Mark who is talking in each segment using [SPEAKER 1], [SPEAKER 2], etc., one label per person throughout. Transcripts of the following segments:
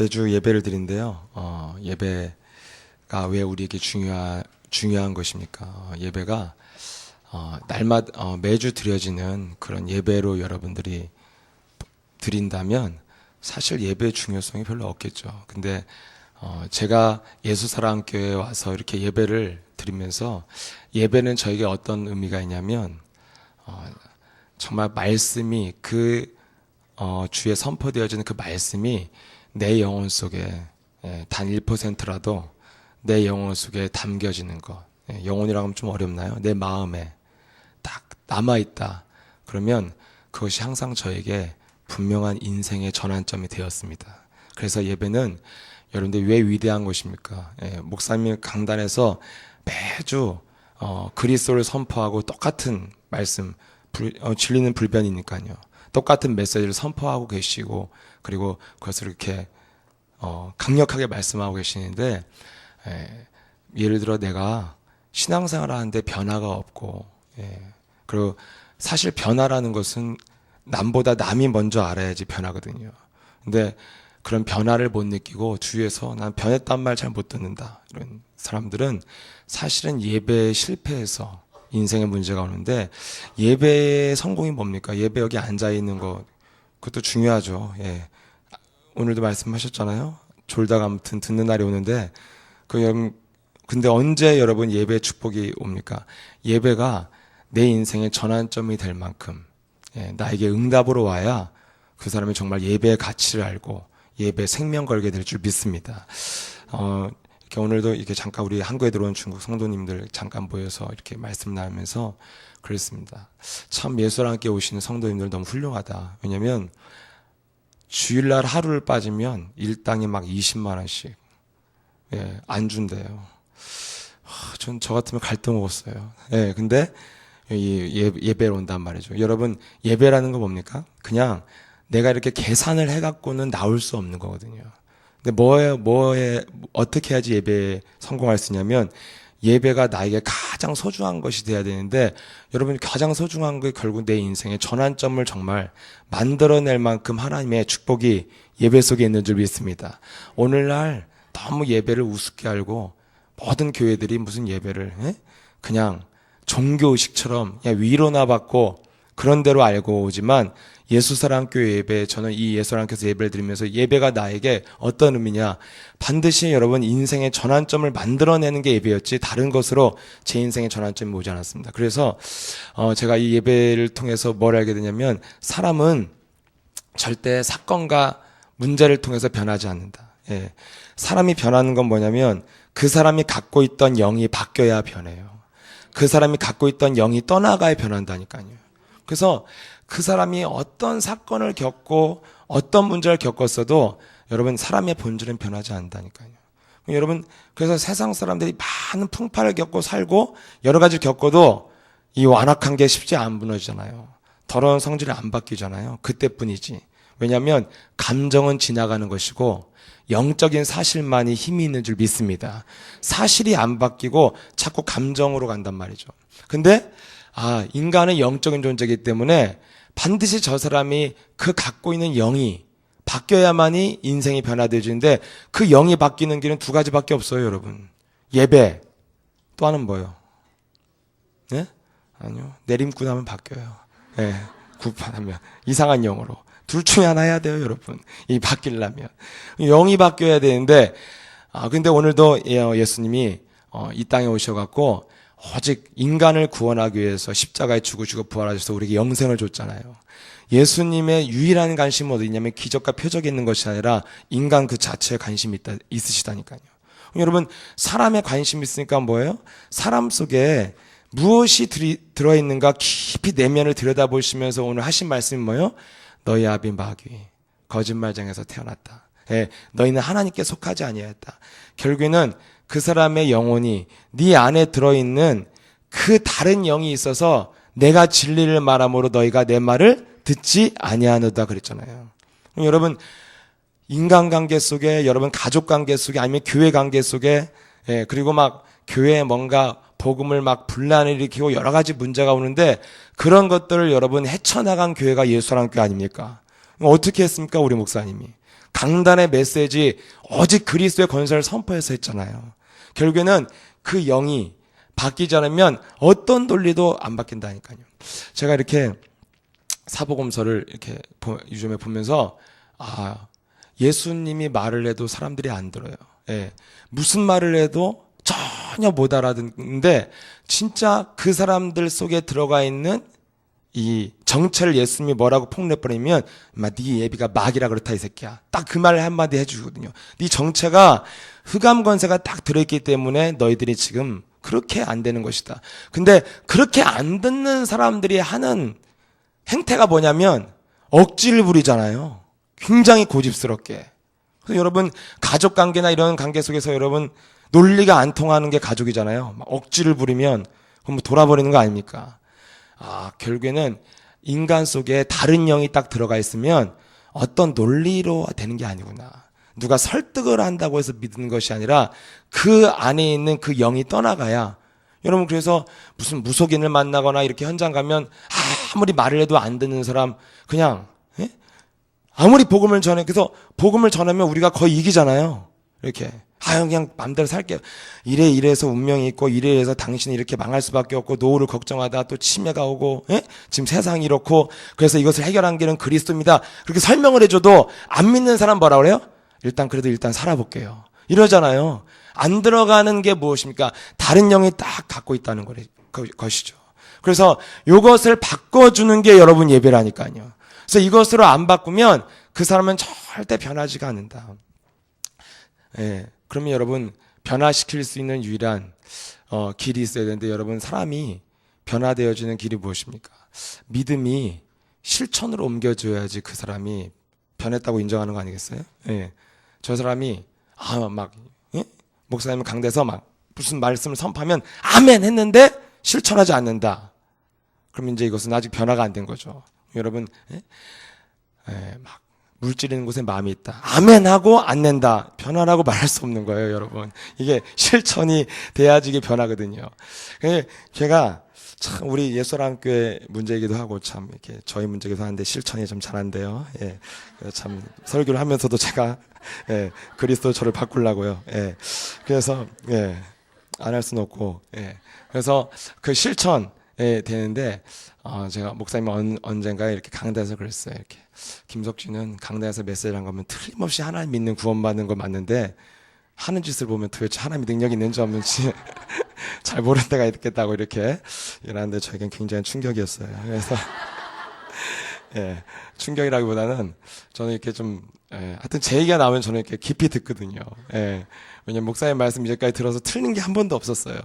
[SPEAKER 1] 매주 예배를 드린데요. 예배가 왜 우리에게 중요한 것입니까? 예배가 날마다 매주 드려지는 그런 예배로 여러분들이 드린다면 사실 예배의 중요성이 별로 없겠죠. 근데 제가 예수사랑교회에 와서 이렇게 예배를 드리면서 예배는 저에게 어떤 의미가 있냐면 정말 말씀이 주에 선포되어지는 그 말씀이 내 영혼 속에 단 1%라도 내 영혼 속에 담겨지는 것. 영혼이라고 하면 좀 어렵나요? 내 마음에 딱 남아있다. 그러면 그것이 항상 저에게 분명한 인생의 전환점이 되었습니다. 그래서 예배는 여러분들 왜 위대한 것입니까? 목사님 강단에서 매주 그리스도를 선포하고 똑같은 말씀, 진리는 불변이니까요. 똑같은 메시지를 선포하고 계시고 그리고 그것을 이렇게 강력하게 말씀하고 계시는데 예를 들어 내가 신앙생활을 하는데 변화가 없고 그리고 사실 변화라는 것은 남보다 남이 먼저 알아야지 변하거든요. 근데 그런 변화를 못 느끼고 주위에서 난 변했단 말 잘 못 듣는다 이런 사람들은 사실은 예배에 실패해서 인생에 문제가 오는데 예배의 성공이 뭡니까? 예배 여기 앉아있는 것 그것도 중요하죠. 오늘도 말씀하셨잖아요. 졸다가 아무튼 듣는 날이 오는데 근데 언제 여러분 예배의 축복이 옵니까? 예배가 내 인생의 전환점이 될 만큼 나에게 응답으로 와야 그 사람이 정말 예배의 가치를 알고 예배에 생명 걸게 될 줄 믿습니다. 이렇게 오늘도 이렇게 잠깐 우리 한국에 들어온 중국 성도님들 잠깐 모여서 이렇게 말씀 나누면서 그랬습니다. 참 예수와 함께 오시는 성도님들 너무 훌륭하다. 왜냐면 주일날 하루를 빠지면 일당이 막 20만 원씩 안 준대요. 전 저 같으면 갈등 먹었어요. 근데 예배로 온단 말이죠. 여러분 예배라는 거 뭡니까? 그냥 내가 이렇게 계산을 해갖고는 나올 수 없는 거거든요. 근데 어떻게 해야지 예배에 성공할 수 있냐면 예배가 나에게 가장 소중한 것이 돼야 되는데 여러분 가장 소중한 게 결국 내 인생의 전환점을 정말 만들어낼 만큼 하나님의 축복이 예배 속에 있는 줄 믿습니다. 오늘날 너무 예배를 우습게 알고 모든 교회들이 무슨 예배를 그냥 종교의식처럼 그냥 위로나 받고 그런 대로 알고 오지만 예수사랑교회 예배, 저는 이 예수사랑교회에서 예배를 드리면서 예배가 나에게 어떤 의미냐, 반드시 여러분 인생의 전환점을 만들어내는 게 예배였지 다른 것으로 제 인생의 전환점이 오지 않았습니다. 그래서 제가 이 예배를 통해서 뭘 알게 되냐면 사람은 절대 사건과 문제를 통해서 변하지 않는다. 사람이 변하는 건 뭐냐면 그 사람이 갖고 있던 영이 바뀌어야 변해요. 그 사람이 갖고 있던 영이 떠나가야 변한다니까요. 그래서 그 사람이 어떤 사건을 겪고 어떤 문제를 겪었어도 여러분 사람의 본질은 변하지 않는다니까요. 여러분 그래서 세상 사람들이 많은 풍파를 겪고 살고 여러 가지 겪어도 이 완악한 게 쉽지 안 무너지잖아요. 더러운 성질이 안 바뀌잖아요. 그때뿐이지. 왜냐하면 감정은 지나가는 것이고 영적인 사실만이 힘이 있는 줄 믿습니다. 사실이 안 바뀌고 자꾸 감정으로 간단 말이죠. 근데 인간은 영적인 존재이기 때문에 반드시 저 사람이 그 갖고 있는 영이 바뀌어야만이 인생이 변화되어지는데 그 영이 바뀌는 길은 두 가지밖에 없어요, 여러분. 예배, 또 하나는 뭐예요? 아니요. 내림꾼 하면 바뀌어요. 구판하면 이상한 영으로. 둘 중에 하나 해야 돼요, 여러분. 이 바뀌려면. 영이 바뀌어야 되는데 근데 오늘도 예수님이 이 땅에 오셔갖고 오직 인간을 구원하기 위해서 십자가에 죽으시고 부활하셔서 우리에게 영생을 줬잖아요. 예수님의 유일한 관심은 어디 있냐면 기적과 표적이 있는 것이 아니라 인간 그 자체에 관심이 있으시다니까요. 여러분 사람에 관심이 있으니까 뭐예요? 사람 속에 무엇이 들어있는가 깊이 내면을 들여다보시면서 오늘 하신 말씀이 뭐예요? 너희 아비 마귀 거짓말장에서 태어났다. 너희는 하나님께 속하지 아니하였다. 결국에는 그 사람의 영혼이 네 안에 들어있는 그 다른 영이 있어서 내가 진리를 말함으로 너희가 내 말을 듣지 아니하노다 그랬잖아요. 여러분 인간관계 속에 여러분 가족관계 속에 아니면 교회 관계 속에 그리고 막 교회에 뭔가 복음을 막 분란을 일으키고 여러 가지 문제가 오는데 그런 것들을 여러분 헤쳐나간 교회가 예수라는 교회 아닙니까? 어떻게 했습니까 우리 목사님이? 강단의 메시지 오직 그리스도의 권세를 선포해서 했잖아요. 결국에는 그 영이 바뀌지 않으면 어떤 논리도 안 바뀐다니까요. 제가 이렇게 사복음서를 이렇게 요즘에 보면서 예수님이 말을 해도 사람들이 안 들어요. 예. 무슨 말을 해도 전혀 못 알아듣는데 진짜 그 사람들 속에 들어가 있는 이 정체를 예수님이 뭐라고 폭내버리면 네 예비가 막이라 그렇다 이 새끼야. 딱 그 말을 한마디 해주거든요. 네 정체가 흑암 권세가 딱 들어있기 때문에 너희들이 지금 그렇게 안 되는 것이다. 근데 그렇게 안 듣는 사람들이 하는 행태가 뭐냐면 억지를 부리잖아요. 굉장히 고집스럽게. 그래서 여러분 가족 관계나 이런 관계 속에서 여러분 논리가 안 통하는 게 가족이잖아요. 막 억지를 부리면 그럼 돌아버리는 거 아닙니까? 결국에는 인간 속에 다른 영이 딱 들어가 있으면 어떤 논리로 되는 게 아니구나. 누가 설득을 한다고 해서 믿는 것이 아니라 그 안에 있는 그 영이 떠나가야. 여러분 그래서 무슨 무속인을 만나거나 이렇게 현장 가면 아무리 말을 해도 안 듣는 사람 그냥 아무리 복음을 전해. 그래서 복음을 전하면 우리가 거의 이기잖아요. 이렇게 그냥 마음대로 살게요. 이래서 운명이 있고 이래서 당신이 이렇게 망할 수밖에 없고 노후를 걱정하다 또 치매가 오고 지금 세상이 이렇고 그래서 이것을 해결한 길은 그리스도입니다. 그렇게 설명을 해줘도 안 믿는 사람 뭐라 그래요? 일단 살아볼게요. 이러잖아요. 안 들어가는 게 무엇입니까? 다른 영이 딱 갖고 있다는 것이죠. 그래서 이것을 바꿔주는 게 여러분 예배라니까요. 그래서 이것으로 안 바꾸면 그 사람은 절대 변하지가 않는다. 그러면 여러분 변화시킬 수 있는 유일한 길이 있어야 되는데 여러분 사람이 변화되어지는 길이 무엇입니까? 믿음이 실천으로 옮겨져야지 그 사람이 변했다고 인정하는 거 아니겠어요? 저 사람이 목사님 강대에서 막 무슨 말씀을 선포하면 아멘 했는데 실천하지 않는다. 그럼 이제 이것은 아직 변화가 안 된 거죠. 여러분 막 물질있는 곳에 마음이 있다. 아멘 하고 안 낸다. 변화라고 말할 수 없는 거예요, 여러분. 이게 실천이 돼야지 이게 변하거든요. 제가 참 우리 예수랑교회 문제이기도 하고 참 이렇게 저희 문제이기도 하는데 실천이 좀 잘한대요. 참 설교를 하면서도 제가 그리스도 저를 바꾸려고요. 그래서 안 할 수는 없고 그래서 그 실천 되는데 제가 목사님 언젠가 이렇게 강단에서 그랬어요. 이렇게 김석진은 강단에서 메시지를 한 거면 틀림없이 하나님 믿는 구원받는 거 맞는데 하는 짓을 보면 도대체 하나님이 능력이 있는지 없는지 잘 모르는 때가 있겠다고 이렇게 이러는데 저에겐 굉장히 충격이었어요. 그래서 충격이라기보다는 저는 이렇게 좀 하여튼 제 얘기가 나오면 저는 이렇게 깊이 듣거든요. 왜냐면 목사님 말씀 이제까지 들어서 틀린 게 한 번도 없었어요.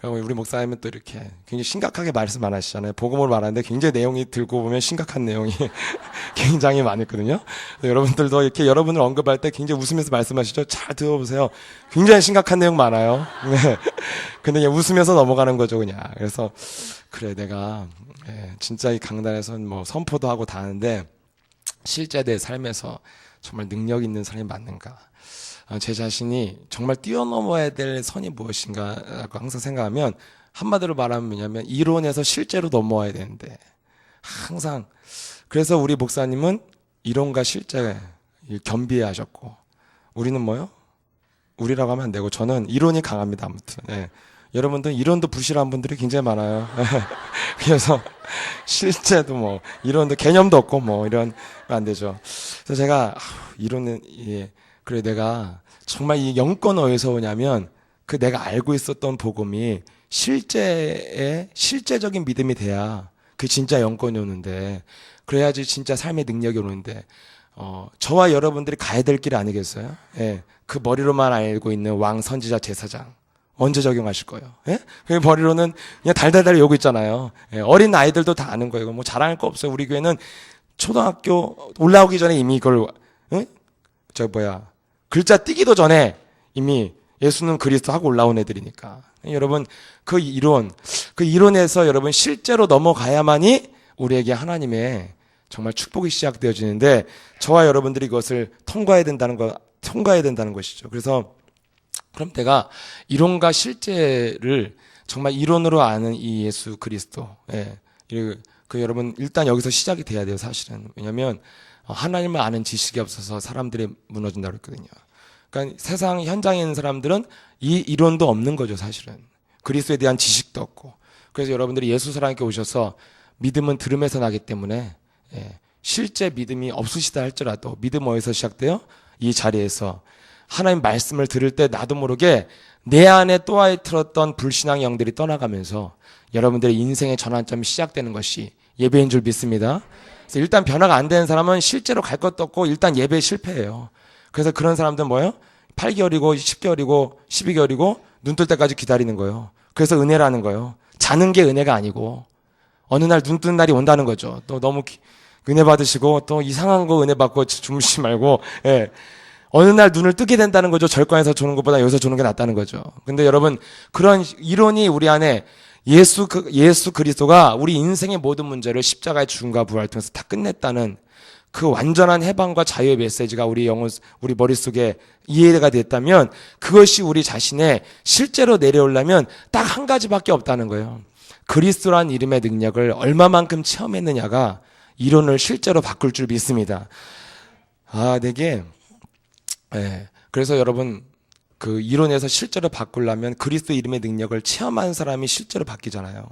[SPEAKER 1] 그리고 우리 목사님은 또 이렇게 굉장히 심각하게 말씀 안 하시잖아요. 복음으로 말하는데 굉장히 내용이 들고 보면 심각한 내용이 굉장히 많았거든요. 여러분들도 이렇게 여러분을 언급할 때 굉장히 웃으면서 말씀하시죠. 잘 들어보세요. 굉장히 심각한 내용 많아요. 근데 그냥 웃으면서 넘어가는 거죠, 그냥. 그래서 그래 내가 진짜 이 강단에서는 뭐 선포도 하고 다 하는데 실제 내 삶에서 정말 능력 있는 사람이 맞는가? 제 자신이 정말 뛰어넘어야 될 선이 무엇인가라고 항상 생각하면 한마디로 말하면 뭐냐면 이론에서 실제로 넘어와야 되는데 항상 그래서 우리 목사님은 이론과 실제 겸비하셨고 우리는 뭐요? 우리라고 하면 안 되고 저는 이론이 강합니다. 아무튼 여러분들 이론도 부실한 분들이 굉장히 많아요. 그래서 실제도 뭐 이론도 개념도 없고 뭐 이런 안 되죠. 그래서 제가 이론은 그래 내가 정말 이 영권 어디서 오냐면 그 내가 알고 있었던 복음이 실제적인 믿음이 돼야 그 진짜 영권이 오는데 그래야지 진짜 삶의 능력이 오는데 저와 여러분들이 가야 될 길 아니겠어요? 그 머리로만 알고 있는 왕 선지자 제사장 언제 적용하실 거예요? 그 머리로는 그냥 달달달 외우고 있잖아요. 어린 아이들도 다 아는 거예요. 뭐 자랑할 거 없어요. 우리 교회는 초등학교 올라오기 전에 이미 이걸 글자 띄기도 전에 이미 예수는 그리스도 하고 올라온 애들이니까. 여러분 그 이론에서 여러분 실제로 넘어가야만이 우리에게 하나님의 정말 축복이 시작되어지는데 저와 여러분들이 이것을 통과해야 된다는 것이죠. 그래서 그럼 내가 이론과 실제를 정말 이론으로 아는 이 예수 그리스도. 그 여러분 일단 여기서 시작이 돼야 돼요, 사실은. 왜냐면 하나님을 아는 지식이 없어서 사람들이 무너진다고 그랬거든요. 그러니까 세상 현장에 있는 사람들은 이 이론도 없는 거죠, 사실은. 그리스도에 대한 지식도 없고. 그래서 여러분들이 예수 사랑하게 오셔서 믿음은 들음에서 나기 때문에 실제 믿음이 없으시다 할지라도 믿음 어디서 시작돼요? 이 자리에서 하나님 말씀을 들을 때 나도 모르게 내 안에 또아에 틀었던 불신앙의 영들이 떠나가면서 여러분들의 인생의 전환점이 시작되는 것이 예배인 줄 믿습니다. 그래서 일단 변화가 안 되는 사람은 실제로 갈 것도 없고 일단 예배에 실패해요. 그래서 그런 사람들은 뭐예요? 8개월이고 10개월이고 12개월이고 눈 뜰 때까지 기다리는 거예요. 그래서 은혜라는 거예요. 자는 게 은혜가 아니고 어느 날 눈 뜨는 날이 온다는 거죠. 또 너무 은혜 받으시고 또 이상한 거 은혜 받고 주무시지 말고 어느 날 눈을 뜨게 된다는 거죠. 절간에서 조는 것보다 여기서 조는 게 낫다는 거죠. 근데 여러분 그런 이론이 우리 안에 예수 그리스도가 우리 인생의 모든 문제를 십자가의 죽음과 부활을 통해서 다 끝냈다는 그 완전한 해방과 자유의 메시지가 우리 머릿속에 이해가 됐다면 그것이 우리 자신의 실제로 내려오려면 딱 한 가지밖에 없다는 거예요. 그리스도란 이름의 능력을 얼마만큼 체험했느냐가 이론을 실제로 바꿀 줄 믿습니다. 그래서 여러분 그 이론에서 실제로 바꾸려면 그리스도 이름의 능력을 체험한 사람이 실제로 바뀌잖아요.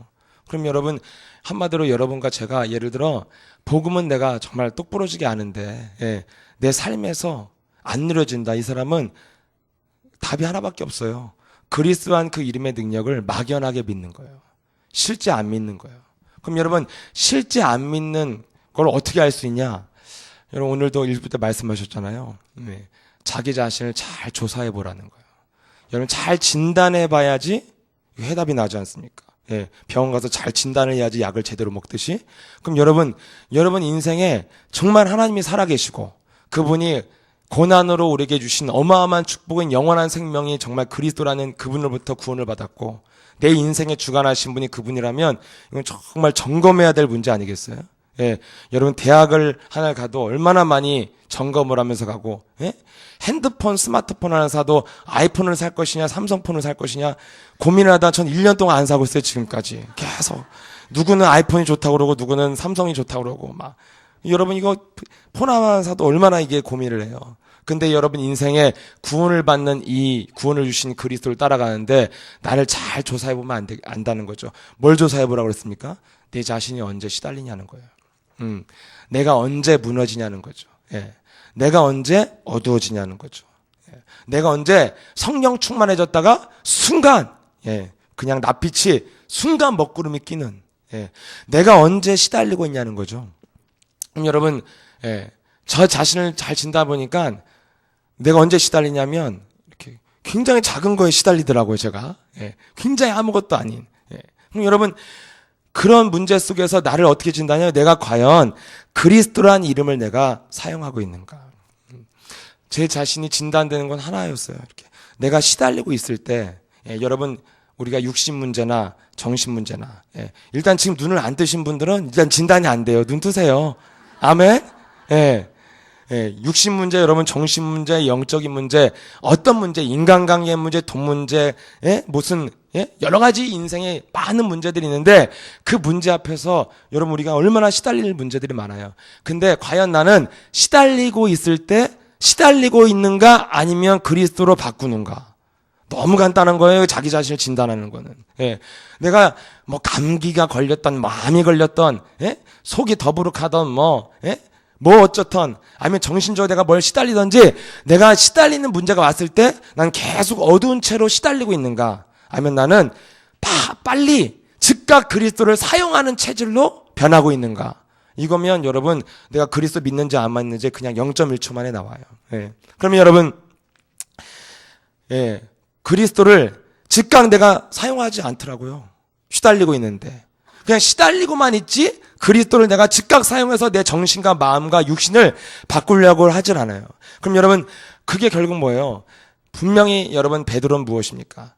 [SPEAKER 1] 그럼 여러분 한마디로 여러분과 제가 예를 들어 복음은 내가 정말 똑부러지게 아는데 내 삶에서 안 누려진다. 이 사람은 답이 하나밖에 없어요. 그리스도한 그 이름의 능력을 막연하게 믿는 거예요. 실제 안 믿는 거예요. 그럼 여러분 실제 안 믿는 걸 어떻게 알 수 있냐? 여러분 오늘도 1부 때 말씀하셨잖아요. 자기 자신을 잘 조사해 보라는 거예요. 여러분 잘 진단해 봐야지 해답이 나지 않습니까? 병원 가서 잘 진단을 해야지 약을 제대로 먹듯이. 그럼 여러분 인생에 정말 하나님이 살아계시고 그분이 고난으로 우리에게 주신 어마어마한 축복인 영원한 생명이 정말 그리스도라는 그분으로부터 구원을 받았고 내 인생의 주관하신 분이 그분이라면 이건 정말 점검해야 될 문제 아니겠어요? 여러분 대학을 하나 가도 얼마나 많이 점검을 하면서 가고 핸드폰, 스마트폰 하나 사도 아이폰을 살 것이냐 삼성폰을 살 것이냐 고민을 하다 전 1년 동안 안 사고 있어요. 지금까지 계속 누구는 아이폰이 좋다고 그러고 누구는 삼성이 좋다고 그러고 막 여러분 이거 폰 하나 사도 얼마나 이게 고민을 해요. 근데 여러분 인생에 구원을 받는 이 구원을 주신 그리스도를 따라가는데 나를 잘 조사해보면 안다는 거죠. 뭘 조사해보라고 그랬습니까? 내 자신이 언제 시달리냐는 거예요. 내가 언제 무너지냐는 거죠. 내가 언제 어두워지냐는 거죠. 내가 언제 성령 충만해졌다가 순간 그냥 낯빛이 순간 먹구름이 끼는 내가 언제 시달리고 있냐는 거죠. 그럼 여러분 저 자신을 잘 진다 보니까 내가 언제 시달리냐면 이렇게 굉장히 작은 거에 시달리더라고요. 제가 굉장히 아무것도 아닌. 그럼 여러분 그런 문제 속에서 나를 어떻게 진다냐? 내가 과연 그리스도란 이름을 내가 사용하고 있는가? 제 자신이 진단되는 건 하나였어요. 이렇게 내가 시달리고 있을 때, 여러분 우리가 육신 문제나 정신 문제나, 일단 지금 눈을 안 뜨신 분들은 일단 진단이 안 돼요. 눈 뜨세요. 아멘. 육신 문제, 여러분 정신 문제, 영적인 문제, 어떤 문제, 인간관계 문제, 돈 문제, 무슨 여러 가지 인생에 많은 문제들이 있는데 그 문제 앞에서 여러분 우리가 얼마나 시달릴 문제들이 많아요. 근데 과연 나는 시달리고 있을 때 시달리고 있는가 아니면 그리스도로 바꾸는가? 너무 간단한 거예요. 자기 자신을 진단하는 거는. 내가 뭐 감기가 걸렸던, 마음이 걸렸던, 속이 더부룩하던 뭐 어쩌던 아니면 정신적으로 내가 뭘 시달리든지 내가 시달리는 문제가 왔을 때 난 계속 어두운 채로 시달리고 있는가 아니면 나는 빨리 즉각 그리스도를 사용하는 체질로 변하고 있는가 이거면 여러분 내가 그리스도 믿는지 안 믿는지 그냥 0.1초 만에 나와요. 그러면 여러분 그리스도를 즉각 내가 사용하지 않더라고요. 시달리고 있는데 그냥 시달리고만 있지 그리스도를 내가 즉각 사용해서 내 정신과 마음과 육신을 바꾸려고 하질 않아요. 그럼 여러분 그게 결국 뭐예요? 분명히 여러분 베드로는 무엇입니까?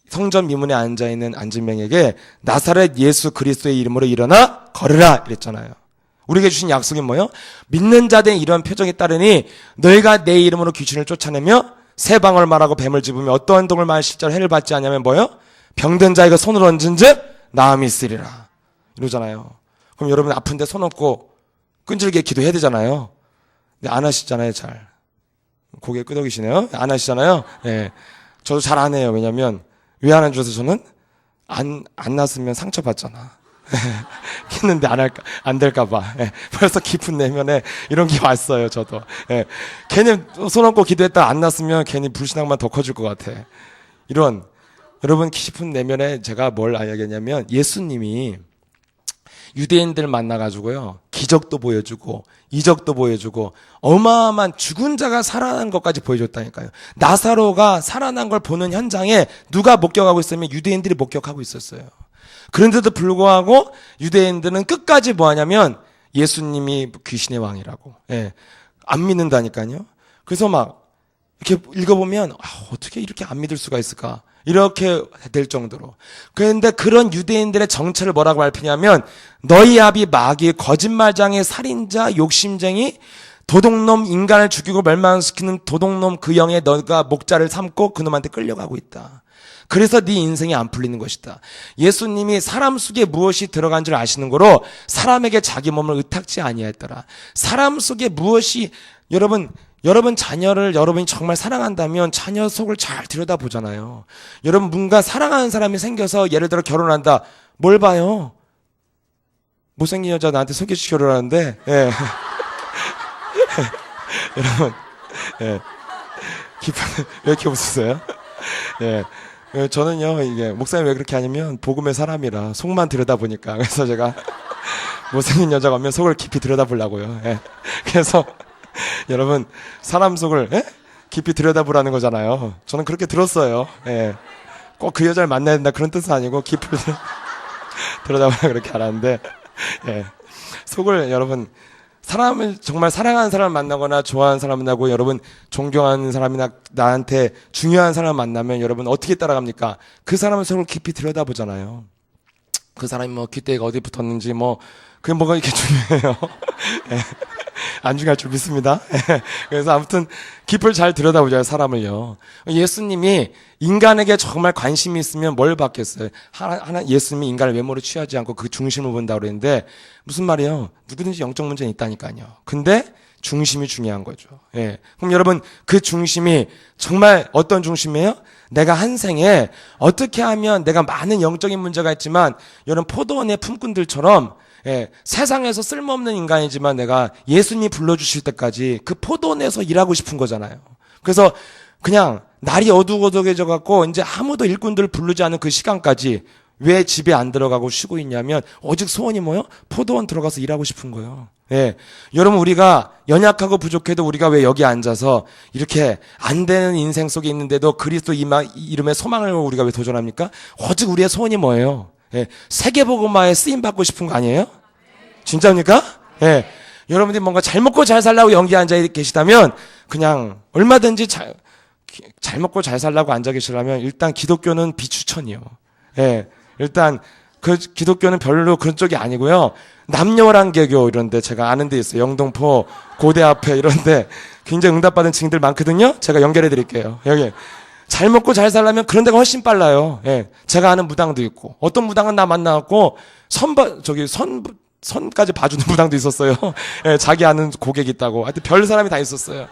[SPEAKER 1] 성전 미문에 앉아있는 안진병에게 나사렛 예수 그리스도의 이름으로 일어나 걸으라 이랬잖아요. 우리에게 주신 약속이 뭐예요? 믿는 자들의 이런 표정에 따르니 너희가 내 이름으로 귀신을 쫓아내며 새 방울 말하고 뱀을 집으며 어떠한 동을 말 실제로 해를 받지 않냐면 뭐예요? 병든 자에게 손을 얹은 즉 나음이 있으리라 이러잖아요. 그럼 여러분 아픈데 손 얹고 끈질기게 기도해야 되잖아요. 근데 안 하시잖아요, 잘. 고개 끄덕이시네요. 안 하시잖아요. 예. 저도 잘 안 해요. 왜냐면 왜 안 하는 줄 아세요? 저는 안 났으면 상처받잖아. 했는데 안 될까봐. 예. 벌써 깊은 내면에 이런 게 왔어요, 저도. 예. 괜히 손 얹고 기도했다 안 났으면 괜히 불신앙만 더 커질 것 같아. 이런, 여러분 깊은 내면에 제가 뭘 알겠냐면 예수님이 유대인들 만나가지고요, 기적도 보여주고, 이적도 보여주고, 어마어마한 죽은 자가 살아난 것까지 보여줬다니까요. 나사로가 살아난 걸 보는 현장에 누가 목격하고 있으면 유대인들이 목격하고 있었어요. 그런데도 불구하고 유대인들은 끝까지 뭐 하냐면 예수님이 귀신의 왕이라고, 예, 안 믿는다니까요. 그래서 막 이렇게 읽어보면 어떻게 이렇게 안 믿을 수가 있을까, 이렇게 될 정도로. 그런데 그런 유대인들의 정체를 뭐라고 밝히냐면 너희 아비 마귀, 거짓말장애, 살인자, 욕심쟁이, 도둑놈, 인간을 죽이고 멸망시키는 도둑놈 그 영에 너가 목자를 삼고 그놈한테 끌려가고 있다. 그래서 네 인생이 안 풀리는 것이다. 예수님이 사람 속에 무엇이 들어간 줄 아시는 거로 사람에게 자기 몸을 의탁지 아니하였더라. 사람 속에 무엇이, 여러분 자녀를 여러분이 정말 사랑한다면 자녀 속을 잘 들여다보잖아요. 여러분 뭔가 사랑하는 사람이 생겨서 예를 들어 결혼한다. 뭘 봐요? 못생긴 여자 나한테 소개시켜 결혼하는데, 예. 여러분, 예. 왜 이렇게 웃으세요? 예. 저는요, 이게, 목사님 왜 그렇게 하냐면, 복음의 사람이라 속만 들여다보니까. 그래서 제가, 못생긴 여자가 오면 속을 깊이 들여다보려고요. 예. 그래서, 여러분, 사람 속을, 예? 깊이 들여다보라는 거잖아요. 저는 그렇게 들었어요. 예. 꼭 그 여자를 만나야 된다 그런 뜻은 아니고, 깊이 들여다보라 그렇게 알았는데, 예. 속을, 여러분, 사람을 정말 사랑하는 사람을 만나거나 좋아하는 사람을 만나고 여러분 존경하는 사람이나 나한테 중요한 사람을 만나면 여러분 어떻게 따라갑니까? 그 사람을 서로 깊이 들여다보잖아요. 그 사람이 뭐 귓대가 어디 붙었는지 뭐 그게 뭐가 이렇게 중요해요. 예. 안 중요할 줄 믿습니다. 예. 그래서 아무튼 깊을 잘 들여다보자요, 사람을요. 예수님이 인간에게 정말 관심이 있으면 뭘 받겠어요? 예수님이 인간을 외모로 취하지 않고 그 중심을 본다고 그랬는데 무슨 말이에요? 누구든지 영적 문제는 있다니까요. 근데 중심이 중요한 거죠. 예. 그럼 여러분 그 중심이 정말 어떤 중심이에요? 내가 한 생에 어떻게 하면 내가 많은 영적인 문제가 있지만 여러분 포도원의 품꾼들처럼, 예, 세상에서 쓸모없는 인간이지만 내가 예수님이 불러주실 때까지 그 포도원에서 일하고 싶은 거잖아요. 그래서 그냥 날이 어둑어둑해져 갖고 이제 아무도 일꾼들을 부르지 않은 그 시간까지 왜 집에 안 들어가고 쉬고 있냐면 오직 소원이 뭐요? 포도원 들어가서 일하고 싶은 거예요. 예. 여러분 우리가 연약하고 부족해도 우리가 왜 여기 앉아서 이렇게 안 되는 인생 속에 있는데도 그리스도 이름의 소망을 우리가 왜 도전합니까? 오직 우리의 소원이 뭐예요? 예. 세계복음화에 쓰임 받고 싶은 거 아니에요? 진짜입니까? 예. 여러분들이 뭔가 잘 먹고 잘 살라고 여기 앉아 계시다면 그냥 얼마든지 잘 먹고 잘 살라고 앉아 계시려면 일단 기독교는 비추천이요. 예. 일단 그 기독교는 별로 그런 쪽이 아니고요. 남녀란개교 이런데 제가 아는 데 있어요. 영등포 고대 앞에 이런데 굉장히 응답받은 증인들 많거든요. 제가 연결해 드릴게요. 여기 잘 먹고 잘 살려면 그런 데가 훨씬 빨라요. 예. 제가 아는 무당도 있고 어떤 무당은 나 만나갖고 선까지 봐주는 무당도 있었어요. 예. 자기 아는 고객 있다고. 하여튼 별 사람이 다 있었어요.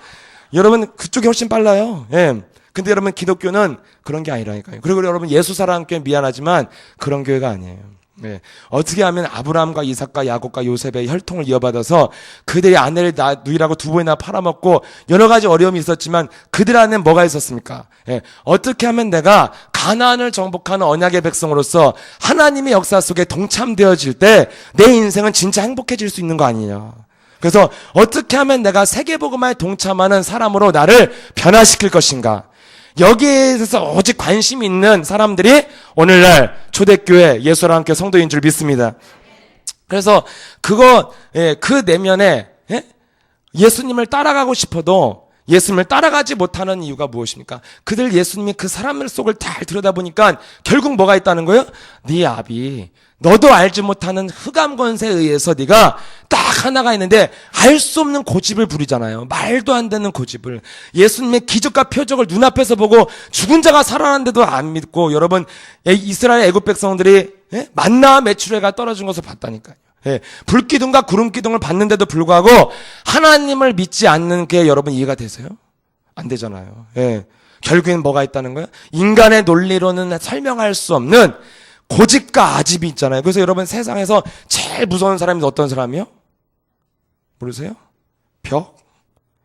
[SPEAKER 1] 여러분 그쪽이 훨씬 빨라요. 예. 근데 여러분 기독교는 그런 게 아니라니까요. 그리고 여러분 예수사랑교회 미안하지만 그런 교회가 아니에요. 네. 어떻게 하면 아브라함과 이삭과 야곱과 요셉의 혈통을 이어받아서 그들의 아내를 누이라고 두 번이나 팔아먹고 여러 가지 어려움이 있었지만 그들 안에 뭐가 있었습니까? 네. 어떻게 하면 내가 가나안을 정복하는 언약의 백성으로서 하나님의 역사 속에 동참되어질 때 내 인생은 진짜 행복해질 수 있는 거 아니냐. 그래서 어떻게 하면 내가 세계복음화에 동참하는 사람으로 나를 변화시킬 것인가. 여기에 대해서 오직 관심 있는 사람들이 오늘날 초대교회 예수랑 함께 성도인 줄 믿습니다. 그래서 그 내면에, 예? 예수님을 따라가고 싶어도 예수님을 따라가지 못하는 이유가 무엇입니까? 그들 예수님이 그 사람들 속을 잘 들여다보니까 결국 뭐가 있다는 거예요? 네 아비, 너도 알지 못하는 흑암 권세에 의해서 네가 딱 하나가 있는데 알 수 없는 고집을 부리잖아요. 말도 안 되는 고집을. 예수님의 기적과 표적을 눈앞에서 보고 죽은 자가 살아났는데도 안 믿고 여러분 이스라엘 애국 백성들이 만나와 메추라기가 떨어진 것을 봤다니까요. 예, 불기둥과 구름기둥을 봤는데도 불구하고 하나님을 믿지 않는 게 여러분 이해가 되세요? 안 되잖아요. 예, 결국엔 뭐가 있다는 거예요? 인간의 논리로는 설명할 수 없는 고집과 아집이 있잖아요. 그래서 여러분 세상에서 제일 무서운 사람이 어떤 사람이요? 모르세요? 벽?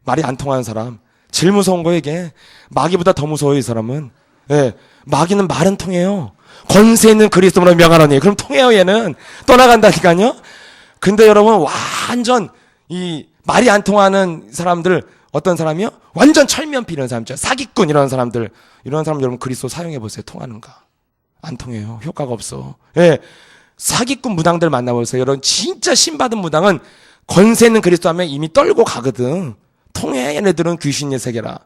[SPEAKER 1] 말이 안 통하는 사람. 제일 무서운 거 이게. 마귀보다 더 무서워요, 이 사람은. 예, 마귀는 말은 통해요. 권세 있는 그리스도로 명하노니. 그럼 통해요, 얘는. 떠나간다니까요. 근데 여러분 완전 이 말이 안 통하는 사람들 어떤 사람이요? 완전 철면피 이런 사람 있죠. 사기꾼 이런 사람들. 이런 사람 여러분 그리스도 사용해 보세요. 통하는가? 안 통해요. 효과가 없어. 예. 사기꾼 무당들 만나보세요. 여러분 진짜 신받은 무당은 권세 있는 그리스도 하면 이미 떨고 가거든. 통해. 얘네들은 귀신의 세계라.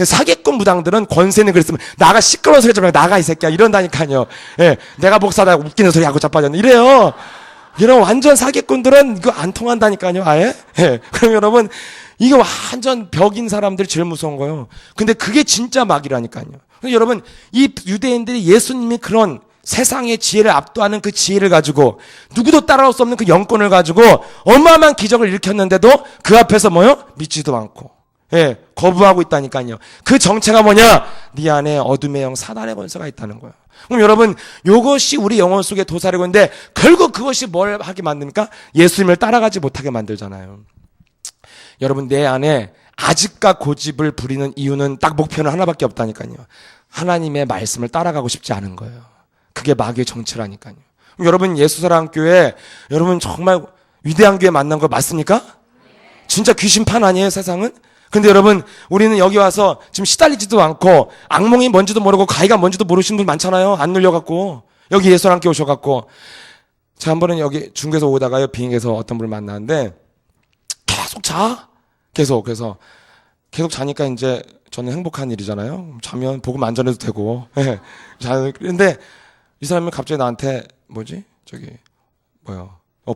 [SPEAKER 1] 사기꾼 무당들은 권세 있는 그리스도 나가 시끄러운 소리 좀 해. 나가 이 새끼야. 이런다니까요. 예. 내가 목사다 웃기는 소리 하고 자빠졌네. 이래요. 이런 완전 사기꾼들은 이거 안 통한다니까요. 아예. 예. 그럼 여러분 이게 완전 벽인 사람들이 제일 무서운 거예요. 근데 그게 진짜 마귀라니까요. 그래서 여러분 이 유대인들이 예수님이 그런 세상의 지혜를 압도하는 그 지혜를 가지고 누구도 따라올 수 없는 그 영권을 가지고 어마어마한 기적을 일으켰는데도 그 앞에서 뭐요? 믿지도 않고 예, 거부하고 있다니까요. 그 정체가 뭐냐? 네 안에 어둠의 영 사단의 권세가 있다는 거예요. 그럼 여러분 이것이 우리 영혼 속에 도사리고 있는데 결국 그것이 뭘 하게 만듭니까? 예수님을 따라가지 못하게 만들잖아요. 여러분 내 안에 아집과 고집을 부리는 이유는 딱 목표는 하나밖에 없다니까요. 하나님의 말씀을 따라가고 싶지 않은 거예요. 그게 마귀의 정체라니까요. 여러분 예수사랑교회 여러분 정말 위대한 교회 만난 거 맞습니까? 진짜 귀신판 아니에요 세상은? 근데 여러분 우리는 여기 와서 지금 시달리지도 않고 악몽이 뭔지도 모르고 가위가 뭔지도 모르시는 분 많잖아요. 안 눌려갖고 여기 예수사랑교회 오셔갖고 제가 한 번은 여기 중국에서 오다가요 비행기에서 어떤 분을 만났는데 계속 자 그래서 계속 자니까 이제 저는 행복한 일이잖아요. 자면 복음 안 전해도 되고. 그런데 이 사람이 갑자기 나한테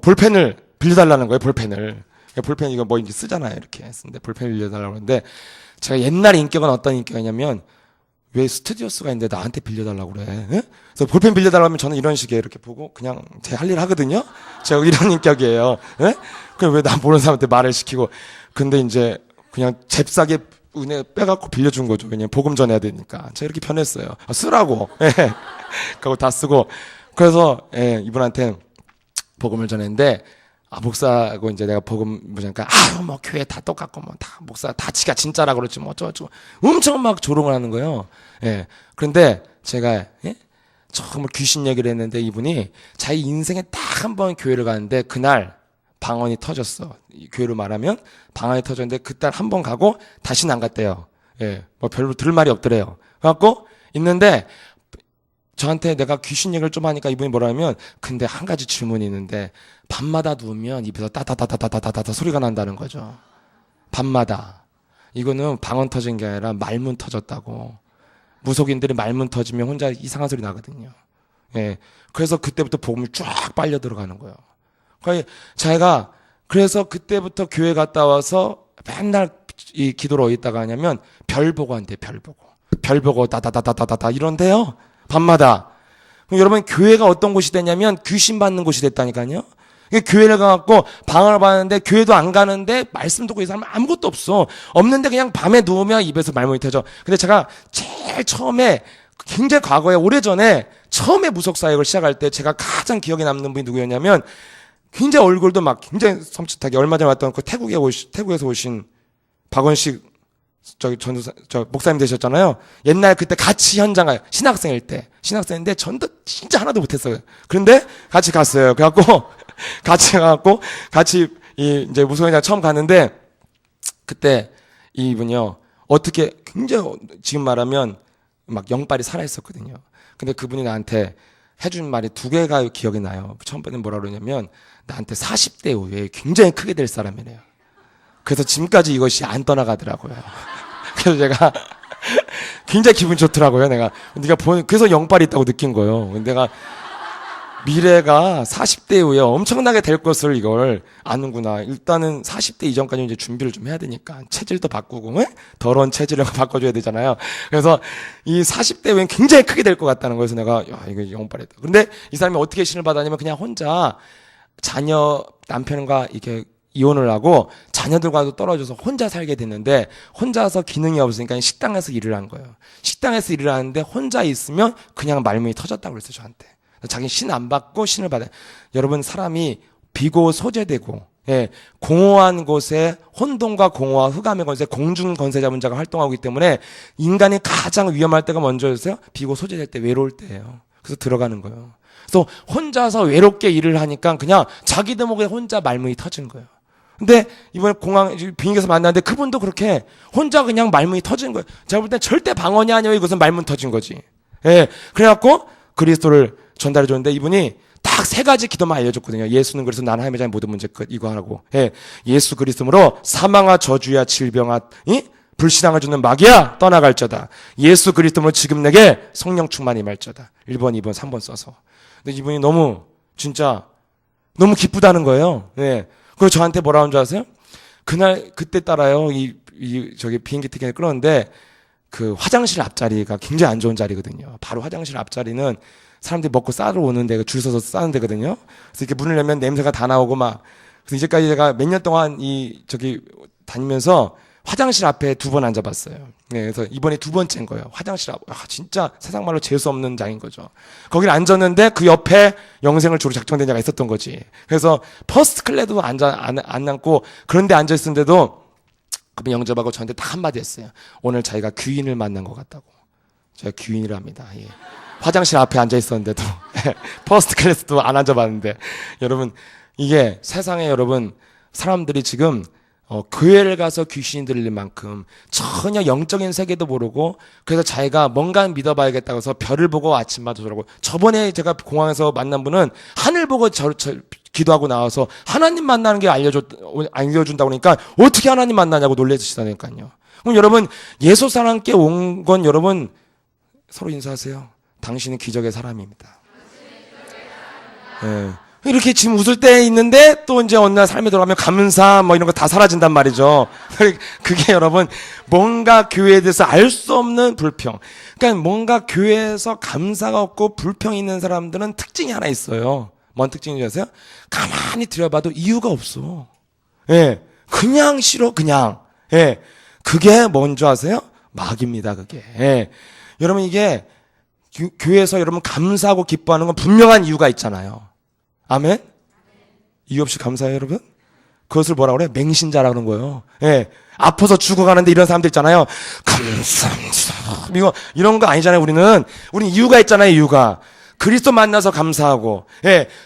[SPEAKER 1] 볼펜을 빌려달라는 거예요. 볼펜 이거 뭐 이제 쓰잖아요. 이렇게 쓰는데 볼펜 빌려달라고 하는데 제가 옛날 인격은 어떤 인격이냐면 왜 스튜디오스가 있는데 나한테 빌려달라고 그래. 에? 그래서 볼펜 빌려달라고 하면 저는 이런 식의 이렇게 보고 그냥 제 할 일 하거든요. 제가 이런 인격이에요. 그럼 왜 나 모르는 사람한테 말을 시키고 근데 이제 그냥 잽싸게 은혜 빼갖고 빌려준 거죠. 왜냐면 복음 전해야 되니까. 제가 이렇게 변했어요. 쓰라고. 그거 다 쓰고. 그래서, 이분한테 복음을 전했는데, 목사하고 이제 내가 복음 보니까, 뭐 교회 다 똑같고, 뭐 다 목사 다 지가 진짜라 그러지, 뭐 어쩌고. 엄청 막 조롱을 하는 거예요. 그런데 제가, 정말 귀신 얘기를 했는데 이분이 자기 인생에 딱 한 번 교회를 가는데 그날 방언이 터졌어. 교회로 말하면 방언이 터졌는데 그날 한 번 가고 다시는 안 갔대요. 뭐 별로 들을 말이 없더래요. 그래갖고 있는데 저한테 내가 귀신 얘기를 좀 하니까 이분이 뭐라 하면 근데 한 가지 질문이 있는데 밤마다 누우면 입에서 따다다다다다다다 소리가 난다는 거죠. 밤마다. 이거는 방언 터진 게 아니라 말문 터졌다고. 무속인들이 말문 터지면 혼자 이상한 소리 나거든요. 그래서 그때부터 복음이 쫙 빨려 들어가는 거예요. 자기가 그래서 그때부터 교회 갔다 와서 맨날 이 기도를 어디다가 하냐면 별 보고 한대. 별 보고 다다다다다다 이런데요. 밤마다. 그럼 여러분 교회가 어떤 곳이 됐냐면 귀신 받는 곳이 됐다니까요. 교회를 가갖고 방을 봤는데 교회도 안 가는데 말씀 듣고 이 사람은 아무것도 없어. 없는데 그냥 밤에 누우면 입에서 말문이 터져. 근데 제가 제일 처음에 굉장히 과거에 오래전에 처음에 무속사역을 시작할 때 제가 가장 기억에 남는 분이 누구였냐면 굉장히 얼굴도 막 굉장히 섬찟하게 얼마 전에 왔던 그 태국에서 오신 박원식 목사님 되셨잖아요. 옛날 그때 같이 현장 가요. 신학생인데 전도 진짜 하나도 못했어요. 그런데 같이 갔어요. 그래갖고 같이 가갖고 이제 무속인장 처음 갔는데 그때 이분이요 어떻게 굉장히 지금 말하면 막 영빨이 살아있었거든요. 근데 그분이 나한테 해준 말이 두 개가 기억이 나요. 처음 번에 뭐라 그러냐면 나한테 40대 이후에 굉장히 크게 될 사람이래요. 그래서 지금까지 이것이 안 떠나가더라고요. 그래서 제가 굉장히 기분 좋더라고요. 네가 그래서 영빨이 있다고 느낀 거예요. 내가 미래가 40대 이후에 엄청나게 될 것을 이걸 아는구나. 일단은 40대 이전까지 이제 준비를 좀 해야 되니까 체질도 바꾸고 더러운 체질을 바꿔줘야 되잖아요. 그래서 이 40대 이후엔 굉장히 크게 될 것 같다는 거에서 내가 야 이거 영빨이다. 근데 이 사람이 어떻게 신을 받았냐면 그냥 혼자 자녀 남편과 이렇게 이혼을 하고 자녀들과도 떨어져서 혼자 살게 됐는데 혼자서 기능이 없으니까 식당에서 일을 한 거예요. 식당에서 일을 하는데 혼자 있으면 그냥 말문이 터졌다고 그랬어요, 저한테. 자기 신 안 받고 신을 받아요. 여러분, 사람이 비고 소재되고 공허한 곳에 혼돈과 공허와 흑암의 곳에 공중 건세 잡은 자가 활동하고 있기 때문에 인간이 가장 위험할 때가 먼저였어요. 비고 소재될 때, 외로울 때예요. 그래서 들어가는 거예요. 그래서 혼자서 외롭게 일을 하니까 그냥 자기 대목에 혼자 말문이 터진 거예요. 근데 이번에 공항 비행기에서 만났는데 그분도 그렇게 혼자 그냥 말문이 터진 거예요. 제가 볼 땐 절대 방언이 아니에요. 이것은 말문 터진 거지. 그래갖고 그리스도를 전달해 줬는데 이분이 딱 3가지 기도만 알려줬거든요. 예수는 그래서 나는 하나님의 자녀 모든 문제 끝 이거 하라고. 예수 그리스도로 사망아 저주야 질병아 불신앙을 주는 마귀야 떠나갈저다. 예수 그리스도로 지금 내게 성령 충만이 말저다. 1번, 2번, 3번 써서. 근데 이분이 너무 진짜 너무 기쁘다는 거예요. 그리고 저한테 뭐라고 한 줄 아세요? 그때 따라요. 저기 비행기 티켓을 끊었는데 그 화장실 앞자리가 굉장히 안 좋은 자리거든요. 바로 화장실 앞자리는 사람들이 먹고 싸러 오는데 줄 서서 싸는 데거든요. 그래서 이렇게 문을 열면 냄새가 다 나오고 막. 그래서 이제까지 제가 몇 년 동안 저기 다니면서 화장실 앞에 2번 앉아봤어요. 그래서 이번에 2번째인 거예요. 화장실 앞. 진짜 세상 말로 재수 없는 장인 거죠. 거길 앉았는데 그 옆에 영생을 주로 작정된 자가 있었던 거지. 그래서 퍼스트 클래스도 안 앉고 그런 데 앉아있었는데도 그분 영접하고 저한테 딱 한마디 했어요. 오늘 자기가 귀인을 만난 것 같다고. 제가 귀인이라 합니다. 화장실 앞에 앉아있었는데도 퍼스트 클래스도 안 앉아봤는데 여러분 이게 세상에 여러분 사람들이 지금 교회를 가서 귀신이 들릴 만큼 전혀 영적인 세계도 모르고 그래서 자기가 뭔가 믿어봐야겠다고 해서 별을 보고 아침마다 저러고 저번에 제가 공항에서 만난 분은 하늘 보고 기도하고 나와서 하나님 만나는 게 알려준다고 그러니까 어떻게 하나님 만나냐고 놀래시다니까요. 그럼 여러분 예수 사람께 온 건 여러분 서로 인사하세요. 당신은 기적의 사람입니다. 이렇게 지금 웃을 때 있는데 또 이제 어느 날 삶에 들어가면 감사 뭐 이런 거 다 사라진단 말이죠. 그게 여러분 뭔가 교회에 대해서 알 수 없는 불평. 그러니까 뭔가 교회에서 감사가 없고 불평이 있는 사람들은 특징이 하나 있어요. 뭔 특징인지 아세요? 가만히 들여봐도 이유가 없어. 그냥 싫어 그냥. 그게 뭔지 아세요? 마귀입니다 그게. 여러분 이게 교회에서 여러분 감사하고 기뻐하는 건 분명한 이유가 있잖아요. 아멘? 이유 없이 감사해요, 여러분? 그것을 뭐라 그래? 맹신자라 그러는 거예요. 아파서 죽어가는데 이런 사람들 있잖아요. 감사합니다. 이런 거 아니잖아요, 우리는 이유가 있잖아요, 이유가. 그리스도 만나서 감사하고,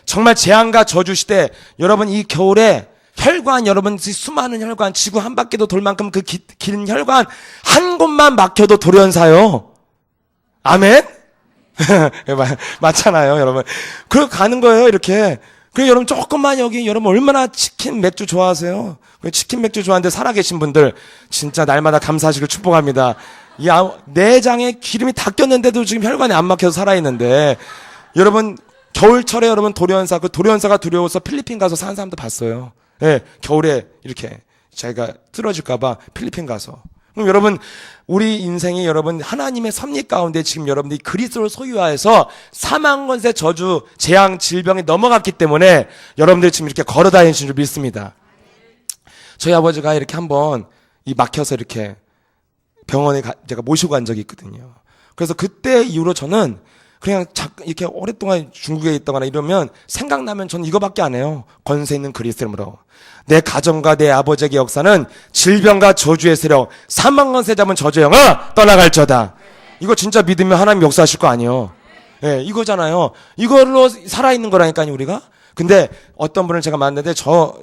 [SPEAKER 1] 정말 재앙과 저주 시대, 여러분 이 겨울에 혈관, 여러분 수많은 혈관, 지구 한 바퀴도 돌 만큼 그 긴 혈관 한 곳만 막혀도 돌연사요. 아멘? 맞잖아요, 여러분. 그렇게 가는 거예요, 이렇게. 그리고 여러분 조금만 여기, 여러분 얼마나 치킨 맥주 좋아하세요? 치킨 맥주 좋아하는데 살아계신 분들, 진짜 날마다 감사하시길 축복합니다. 내장에 기름이 다 꼈는데도 지금 혈관이 안 막혀서 살아있는데, 여러분, 겨울철에 여러분 도련사, 그 도련사가 두려워서 필리핀 가서 사는 사람도 봤어요. 겨울에 이렇게 자기가 쓰러질까봐 필리핀 가서. 그럼 여러분 우리 인생이 여러분 하나님의 섭리 가운데 지금 여러분들이 그리스도를 소유하여서 사망 권세 저주 재앙 질병이 넘어갔기 때문에 여러분들이 지금 이렇게 걸어 다니시는 줄 믿습니다. 저희 아버지가 이렇게 한번 막혀서 이렇게 병원에 제가 모시고 간 적이 있거든요. 그래서 그때 이후로 저는 그냥 이렇게 오랫동안 중국에 있다거나 이러면 생각나면 저는 이거밖에 안 해요. 권세 있는 그리스도 이름으로 내 가정과 내 아버지의 역사는 질병과 저주의 세력 사망 권세 잡은 저주의 영아 떠나갈저다. 이거 진짜 믿으면 하나님 역사하실 거 아니에요. 이거잖아요. 이걸로 살아있는 거라니까요, 우리가. 근데 어떤 분을 제가 만났는데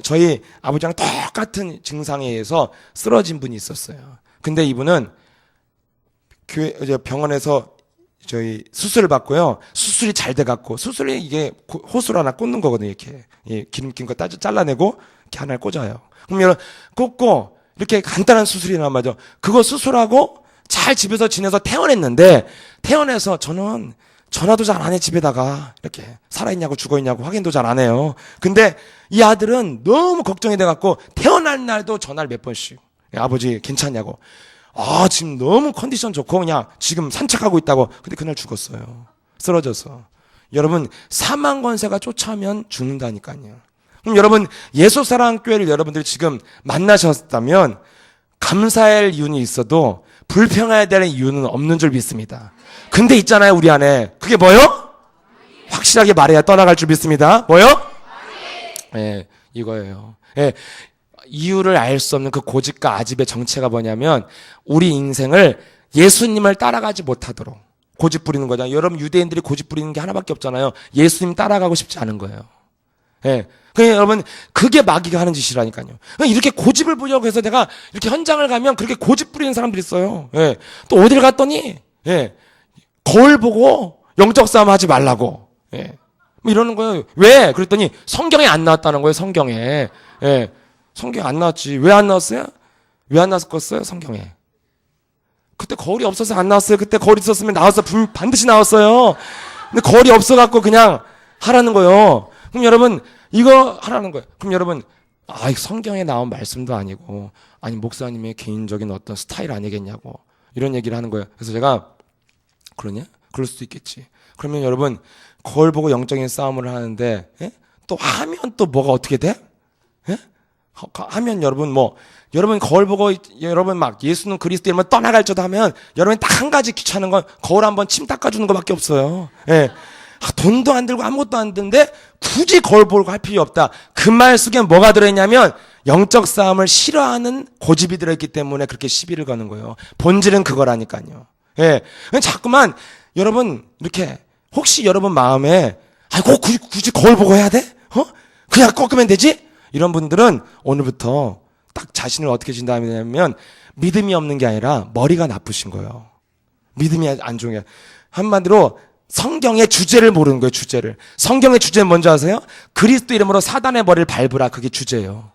[SPEAKER 1] 저희 아버지랑 똑같은 증상에 의해서 쓰러진 분이 있었어요. 근데 이분은 병원에서 저희 수술을 받고요. 수술이 잘 돼갖고 수술이 이게 호수를 하나 꽂는 거거든요. 이렇게 기름 낀 거 잘라내고 이렇게 하나를 꽂아요. 그러면 꽂고 이렇게 간단한 수술이란 말이죠. 그거 수술하고 잘 집에서 지내서 퇴원했는데 퇴원해서 저는 전화도 잘 안 해 집에다가 이렇게 살아있냐고 죽어있냐고 확인도 잘 안 해요. 근데 이 아들은 너무 걱정이 돼갖고 퇴원할 날도 전화를 몇 번씩 아버지 괜찮냐고. 지금 너무 컨디션 좋고 그냥 지금 산책하고 있다고. 근데 그날 죽었어요. 쓰러져서. 여러분 사망 권세가 쫓아오면 죽는다니까요. 그럼 여러분 예수사랑교회를 여러분들이 지금 만나셨다면 감사할 이유는 있어도 불평해야 되는 이유는 없는 줄 믿습니다. 근데 있잖아요, 우리 안에. 그게 뭐요? 확실하게 말해야 떠나갈 줄 믿습니다. 뭐요? 예, 이거예요. 예, 이유를 알 수 없는 그 고집과 아집의 정체가 뭐냐면 우리 인생을 예수님을 따라가지 못하도록 고집 부리는 거잖아요. 여러분 유대인들이 고집 부리는 게 하나밖에 없잖아요. 예수님 따라가고 싶지 않은 거예요. 예. 그러니까 여러분 그게 마귀가 하는 짓이라니까요. 그러니까 이렇게 고집을 부리려고 해서 내가 이렇게 현장을 가면 그렇게 고집 부리는 사람들이 있어요. 예. 또 어딜 갔더니 예. 거울 보고 영적 싸움 하지 말라고. 예. 뭐 이러는 거예요. 왜? 그랬더니 성경에 안 나왔다는 거예요. 성경에. 예. 성경에 안 나왔지. 왜 안 나왔어요? 왜 안 나왔겠어요? 성경에. 그때 거울이 없어서 안 나왔어요. 그때 거울이 있었으면 나왔어. 반드시 나왔어요. 근데 거울이 없어갖고 그냥 하라는 거예요. 그럼 여러분 이거 하라는 거예요. 그럼 여러분 성경에 나온 말씀도 아니고 아니 목사님의 개인적인 어떤 스타일 아니겠냐고 이런 얘기를 하는 거예요. 그래서 제가 그러냐? 그럴 수도 있겠지. 그러면 여러분 거울 보고 영적인 싸움을 하는데 예? 또 하면 또 뭐가 어떻게 돼? 예? 하면 여러분 거울 보고 여러분 막 예수는 그리스도 이러면 떠나갈지도 하면 여러분 딱 한 가지 귀찮은 건 거울 한번 침 닦아주는 것밖에 없어요. 예. 돈도 안 들고 아무것도 안 드는데 굳이 거울 보고 할 필요 없다. 그 말 속에 뭐가 들어있냐면 영적 싸움을 싫어하는 고집이 들어있기 때문에 그렇게 시비를 거는 거예요. 본질은 그거라니까요. 예. 자꾸만 여러분 이렇게 혹시 여러분 마음에 꼭 굳이 거울 보고 해야 돼? 그냥 꺾으면 되지? 이런 분들은 오늘부터 딱 자신을 어떻게 진단하냐면 믿음이 없는 게 아니라 머리가 나쁘신 거예요. 믿음이 안 좋은 게 한마디로 성경의 주제를 모르는 거예요. 주제를. 성경의 주제는 뭔지 아세요? 그리스도 이름으로 사단의 머리를 밟으라. 그게 주제예요.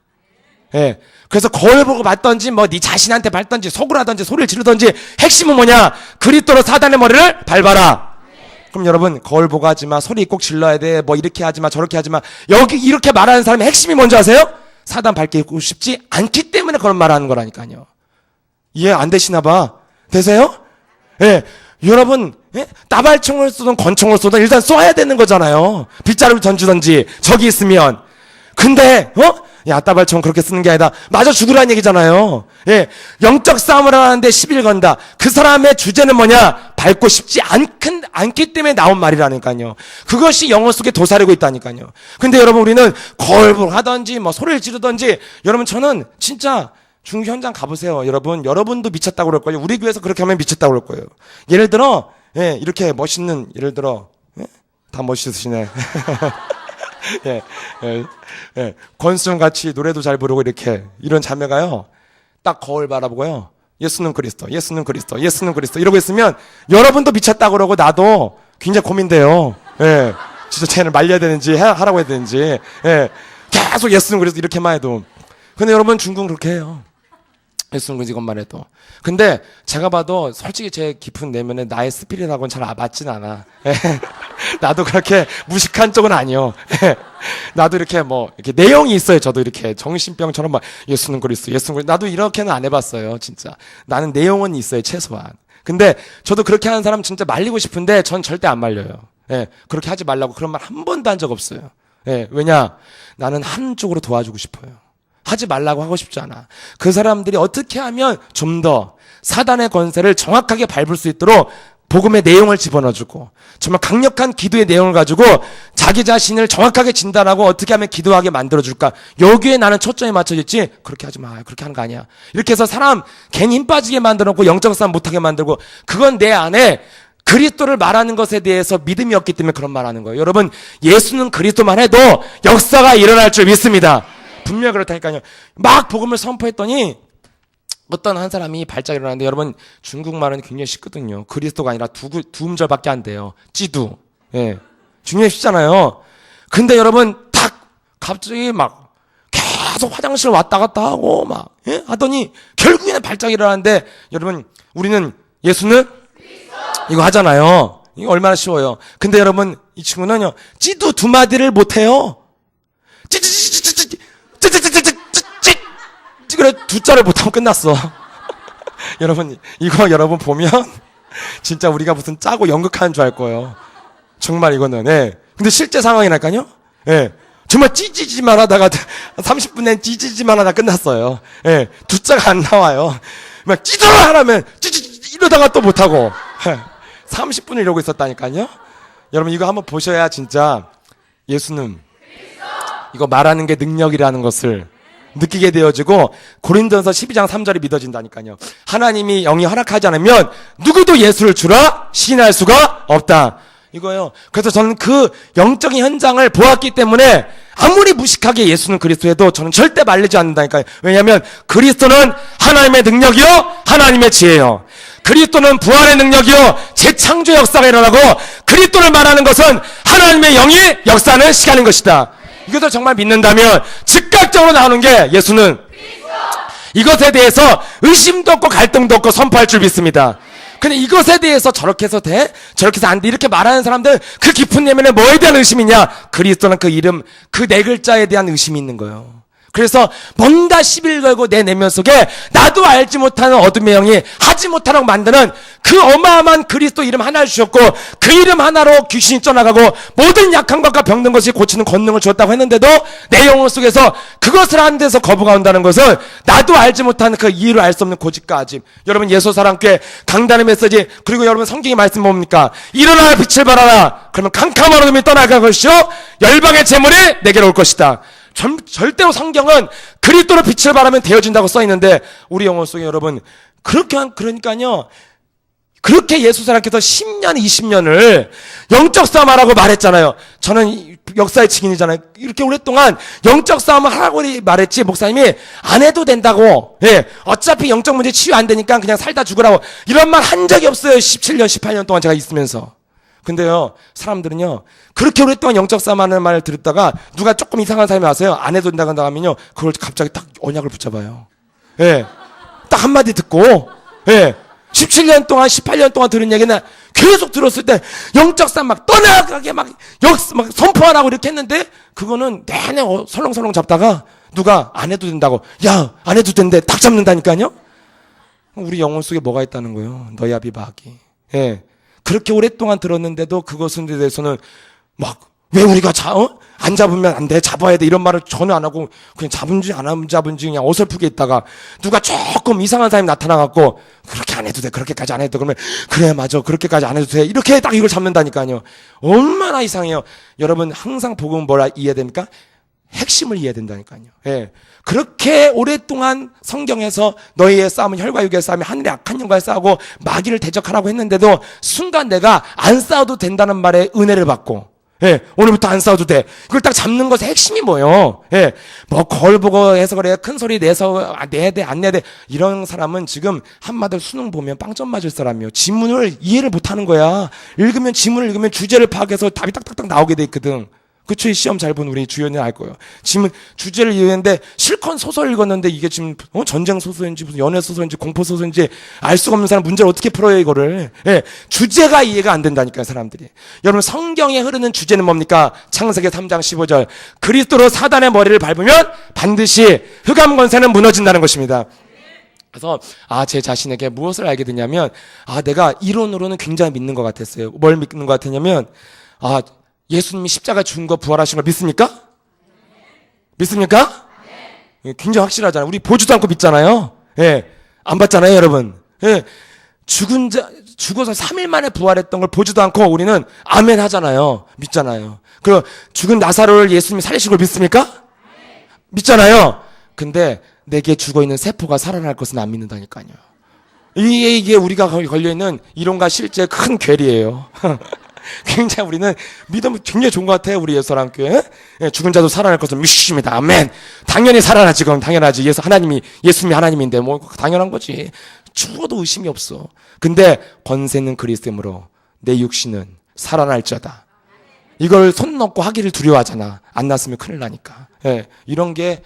[SPEAKER 1] 예. 그래서 거울 보고 맞던지 네 자신한테 밟던지 속으로 하던지 소리를 지르던지 핵심은 뭐냐? 그리스도로 사단의 머리를 밟아라. 그럼 여러분 거울 보고 하지 마. 소리 꼭 질러야 돼. 이렇게 하지 마. 저렇게 하지 마. 여기 이렇게 말하는 사람의 핵심이 뭔지 아세요? 사단 밟고 싶지 않기 때문에 그런 말 하는 거라니까요. 이해 안 되시나 봐. 되세요? 예. 여러분, 예? 따발총을 쏘든 권총을 쏘든 일단 쏘아야 되는 거잖아요. 빗자루를 던지든지 저기 있으면. 근데 따발총 그렇게 쓰는 게 아니다. 맞아 죽으라는 얘기잖아요. 예. 영적 싸움을 하는데 시비를 건다. 그 사람의 주제는 뭐냐? 밟고 싶지 않기 때문에 나온 말이라니까요. 그것이 영혼 속에 도사리고 있다니까요. 근데 여러분 우리는 거울을 하든지 소리를 지르든지 여러분 저는 진짜 중교 현장 가보세요. 여러분도 미쳤다고 그럴 거예요. 우리 교회에서 그렇게 하면 미쳤다고 그럴 거예요. 예를 들어 예, 이렇게 멋있는 예를 들어 예? 다 멋있으시네. 예, 예, 예. 권수정 같이 노래도 잘 부르고 이런 자매가요. 딱 거울 바라보고요. 예수는 그리스도, 예수는 그리스도, 예수는 그리스도 이러고 있으면 여러분도 미쳤다고 그러고 나도 굉장히 고민돼요. 예. 진짜 쟤를 말려야 되는지 하라고 해야 되는지. 예. 계속 예수는 그리스도 이렇게만 해도. 근데 여러분 중국은 그렇게 해요. 예수는 그리스도 이것만 해도. 근데 제가 봐도 솔직히 제 깊은 내면에 나의 스피릿하고는 잘 맞진 않아. 예. 나도 그렇게 무식한 쪽은 아니요. 예. 나도 이렇게 이렇게 내용이 있어요. 저도 이렇게 정신병처럼 예수는 그리스도, 예수는 그리스도. 나도 이렇게는 안 해봤어요. 진짜. 나는 내용은 있어요. 최소한. 근데 저도 그렇게 하는 사람 진짜 말리고 싶은데 전 절대 안 말려요. 예. 그렇게 하지 말라고 그런 말 한 번도 한 적 없어요. 예. 왜냐? 나는 한쪽으로 도와주고 싶어요. 하지 말라고 하고 싶지 않아. 그 사람들이 어떻게 하면 좀 더 사단의 권세를 정확하게 밟을 수 있도록 복음의 내용을 집어넣어주고 정말 강력한 기도의 내용을 가지고 자기 자신을 정확하게 진단하고 어떻게 하면 기도하게 만들어줄까. 여기에 나는 초점이 맞춰졌지. 그렇게 하지 마. 그렇게 하는 거 아니야. 이렇게 해서 사람 괜히 힘 빠지게 만들어놓고 영적 싸움 못하게 만들고 그건 내 안에 그리스도를 말하는 것에 대해서 믿음이 없기 때문에 그런 말하는 거예요. 여러분 예수는 그리스도만 해도 역사가 일어날 줄 믿습니다. 분명히 그렇다니까요. 막 복음을 선포했더니 어떤 한 사람이 발작 일어나는데 여러분 중국말은 굉장히 쉽거든요. 그리스도가 아니라 두 음절밖에 안 돼요. 찌두. 예. 중요히 쉽잖아요. 근데 여러분 딱 갑자기 계속 화장실 왔다 갔다 하고 예? 하더니 결국에는 발작이 일어나는데 여러분 우리는 예수는 이거 하잖아요. 이거 얼마나 쉬워요. 근데 여러분 이 친구는요. 찌두 두 마디를 못해요. 그래 두 자를 못하면 끝났어. 여러분 이거 여러분 보면 진짜 우리가 무슨 짜고 연극하는 줄 알 거예요. 정말 이거는. 예. 근데 실제 상황이랄까요? 예. 정말 찌지지만 하다가 30분 낸 찌지지만 하다 끝났어요. 예, 두 자가 안 나와요. 막 찌더라 하라면 찌찌 이러다가 또 못하고 30분을 이러고 있었다니까요. 여러분 이거 한번 보셔야 진짜 예수는 이거 말하는 게 능력이라는 것을 느끼게 되어지고 고린도전서 12장 3절이 믿어진다니까요. 하나님이 영이 허락하지 않으면 누구도 예수를 주라 시인할 수가 없다. 이거요. 그래서 저는 그 영적인 현장을 보았기 때문에 아무리 무식하게 예수는 그리스도여도 저는 절대 말리지 않는다니까요. 왜냐하면 그리스도는 하나님의 능력이요 하나님의 지혜요. 그리스도는 부활의 능력이요 재창조 역사가 일어나고 그리스도를 말하는 것은 하나님의 영이 역사하는 시간인 것이다. 이것을 정말 믿는다면 즉각적으로 나오는 게 예수는 이것에 대해서 의심도 없고 갈등도 없고 선포할 줄 믿습니다. 근데 이것에 대해서 저렇게 해서 돼? 저렇게 해서 안 돼? 이렇게 말하는 사람들 그 깊은 내면에 뭐에 대한 의심이냐? 그리스도는 그 이름, 그 네 글자에 대한 의심이 있는 거예요. 그래서 뭔가 시비를 걸고 내 내면 속에 나도 알지 못하는 어둠의 영이 하지 못하라고 만드는 그 어마어마한 그리스도 이름 하나를 주셨고 그 이름 하나로 귀신이 떠나가고 모든 약한 것과 병든 것이 고치는 권능을 주었다고 했는데도 내 영혼 속에서 그것을 하는 데서 거부가 온다는 것은 나도 알지 못하는 그 이유를 알 수 없는 고집과 아집. 여러분 예수사랑교회 강단의 메시지 그리고 여러분 성경의 말씀 뭡니까? 일어나 빛을 발하라. 그러면 캄캄한 어둠이 떠나갈 것이요 열방의 재물이 내게로 올 것이다. 절대로 성경은 그리스도로 빛을 발하면 되어진다고 써있는데 우리 영혼 속에 여러분 그러니까요 그렇게 예수사랑께서 10년 20년을 영적 싸움하라고 말했잖아요. 저는 역사의 증인이잖아요. 이렇게 오랫동안 영적 싸움을 하라고 말했지 목사님이 안 해도 된다고 어차피 영적 문제 치유 안 되니까 그냥 살다 죽으라고 이런 말 한 적이 없어요. 17년 18년 동안 제가 있으면서. 근데요 사람들은요 그렇게 오랫동안 영적 싸움하는 말을 들었다가 누가 조금 이상한 사람이 와서요 안 해도 된다고 하면요 그걸 갑자기 딱 언약을 붙잡아요. 딱 한마디 듣고 17년 동안 18년 동안 들은 얘기는 계속 들었을 때 영적 싸움 막 떠나가게 막 선포하라고 이렇게 했는데 그거는 내내 설렁설렁 잡다가 누가 안 해도 된다고 야 안 해도 된대 딱 잡는다니까요. 우리 영혼 속에 뭐가 있다는 거예요. 너희 아비 마귀. 그렇게 오랫동안 들었는데도 그것에 대해서는 막 왜 우리가 안 잡으면 안 돼 잡아야 돼 이런 말을 전혀 안 하고 그냥 잡은지 안 잡은지 그냥 어설프게 있다가 누가 조금 이상한 사람이 나타나갖고 그렇게 안 해도 돼 그렇게까지 안 해도 돼 그러면 그래 맞아 그렇게까지 안 해도 돼 이렇게 딱 이걸 잡는다니까요. 얼마나 이상해요. 여러분 항상 복음은 뭘 이해해야 됩니까? 핵심을 이해해야 된다니까요. 그렇게 오랫동안 성경에서 너희의 싸움은 혈과 육의 싸움이 하늘의 악한 영과의 싸우고 마귀를 대적하라고 했는데도 순간 내가 안 싸워도 된다는 말에 은혜를 받고 오늘부터 안 싸워도 돼. 이걸 딱 잡는 것의 핵심이 뭐예요? 뭐 거울 보고 해석을 해 큰 소리 내서 내야 돼 안 내야 돼 이런 사람은 지금 한마디로 수능 보면 빵점 맞을 사람이에요. 지문을 이해를 못하는 거야. 지문을 읽으면 주제를 파악해서 답이 딱딱딱 나오게 돼 있거든. 그쵸? 시험 잘 본 우리 주연이 알 거예요. 지금 주제를 이해했는데 실컷 소설 읽었는데 이게 지금 전쟁 소설인지 무슨 연애 소설인지 공포 소설인지 알 수가 없는 사람 문제를 어떻게 풀어요 이거를. 주제가 이해가 안 된다니까요 사람들이. 여러분 성경에 흐르는 주제는 뭡니까? 창세기 3장 15절 그리스도로 사단의 머리를 밟으면 반드시 흑암 권세는 무너진다는 것입니다. 그래서 제 자신에게 무엇을 알게 되냐면 내가 이론으로는 굉장히 믿는 것 같았어요. 뭘 믿는 것 같았냐면 예수님이 십자가 죽은 거 부활하신 걸 믿습니까? 믿습니까? 굉장히 확실하잖아요. 우리 보지도 않고 믿잖아요. 안 봤잖아요, 여러분. 죽어서 3일 만에 부활했던 걸 보지도 않고 우리는 아멘 하잖아요. 믿잖아요. 그리고 죽은 나사로를 예수님이 살리신 걸 믿습니까? 믿잖아요. 근데 내게 죽어있는 세포가 살아날 것은 안 믿는다니까요. 이게 우리가 걸려있는 이론과 실제의 큰 괴리예요. 굉장히 우리는 믿으면 굉장히 좋은 것 같아요. 우리 예수사랑교회 죽은 자도 살아날 것을 믿습니다. 아멘. 당연히 살아나지. 그럼 당연하지. 예수님이 하나님인데 뭐 당연한 거지. 죽어도 의심이 없어. 근데 권세는 그리스도이므로 내 육신은 살아날지어다. 이걸 손 넣고 하기를 두려워하잖아. 안 났으면 큰일 나니까. 이런 게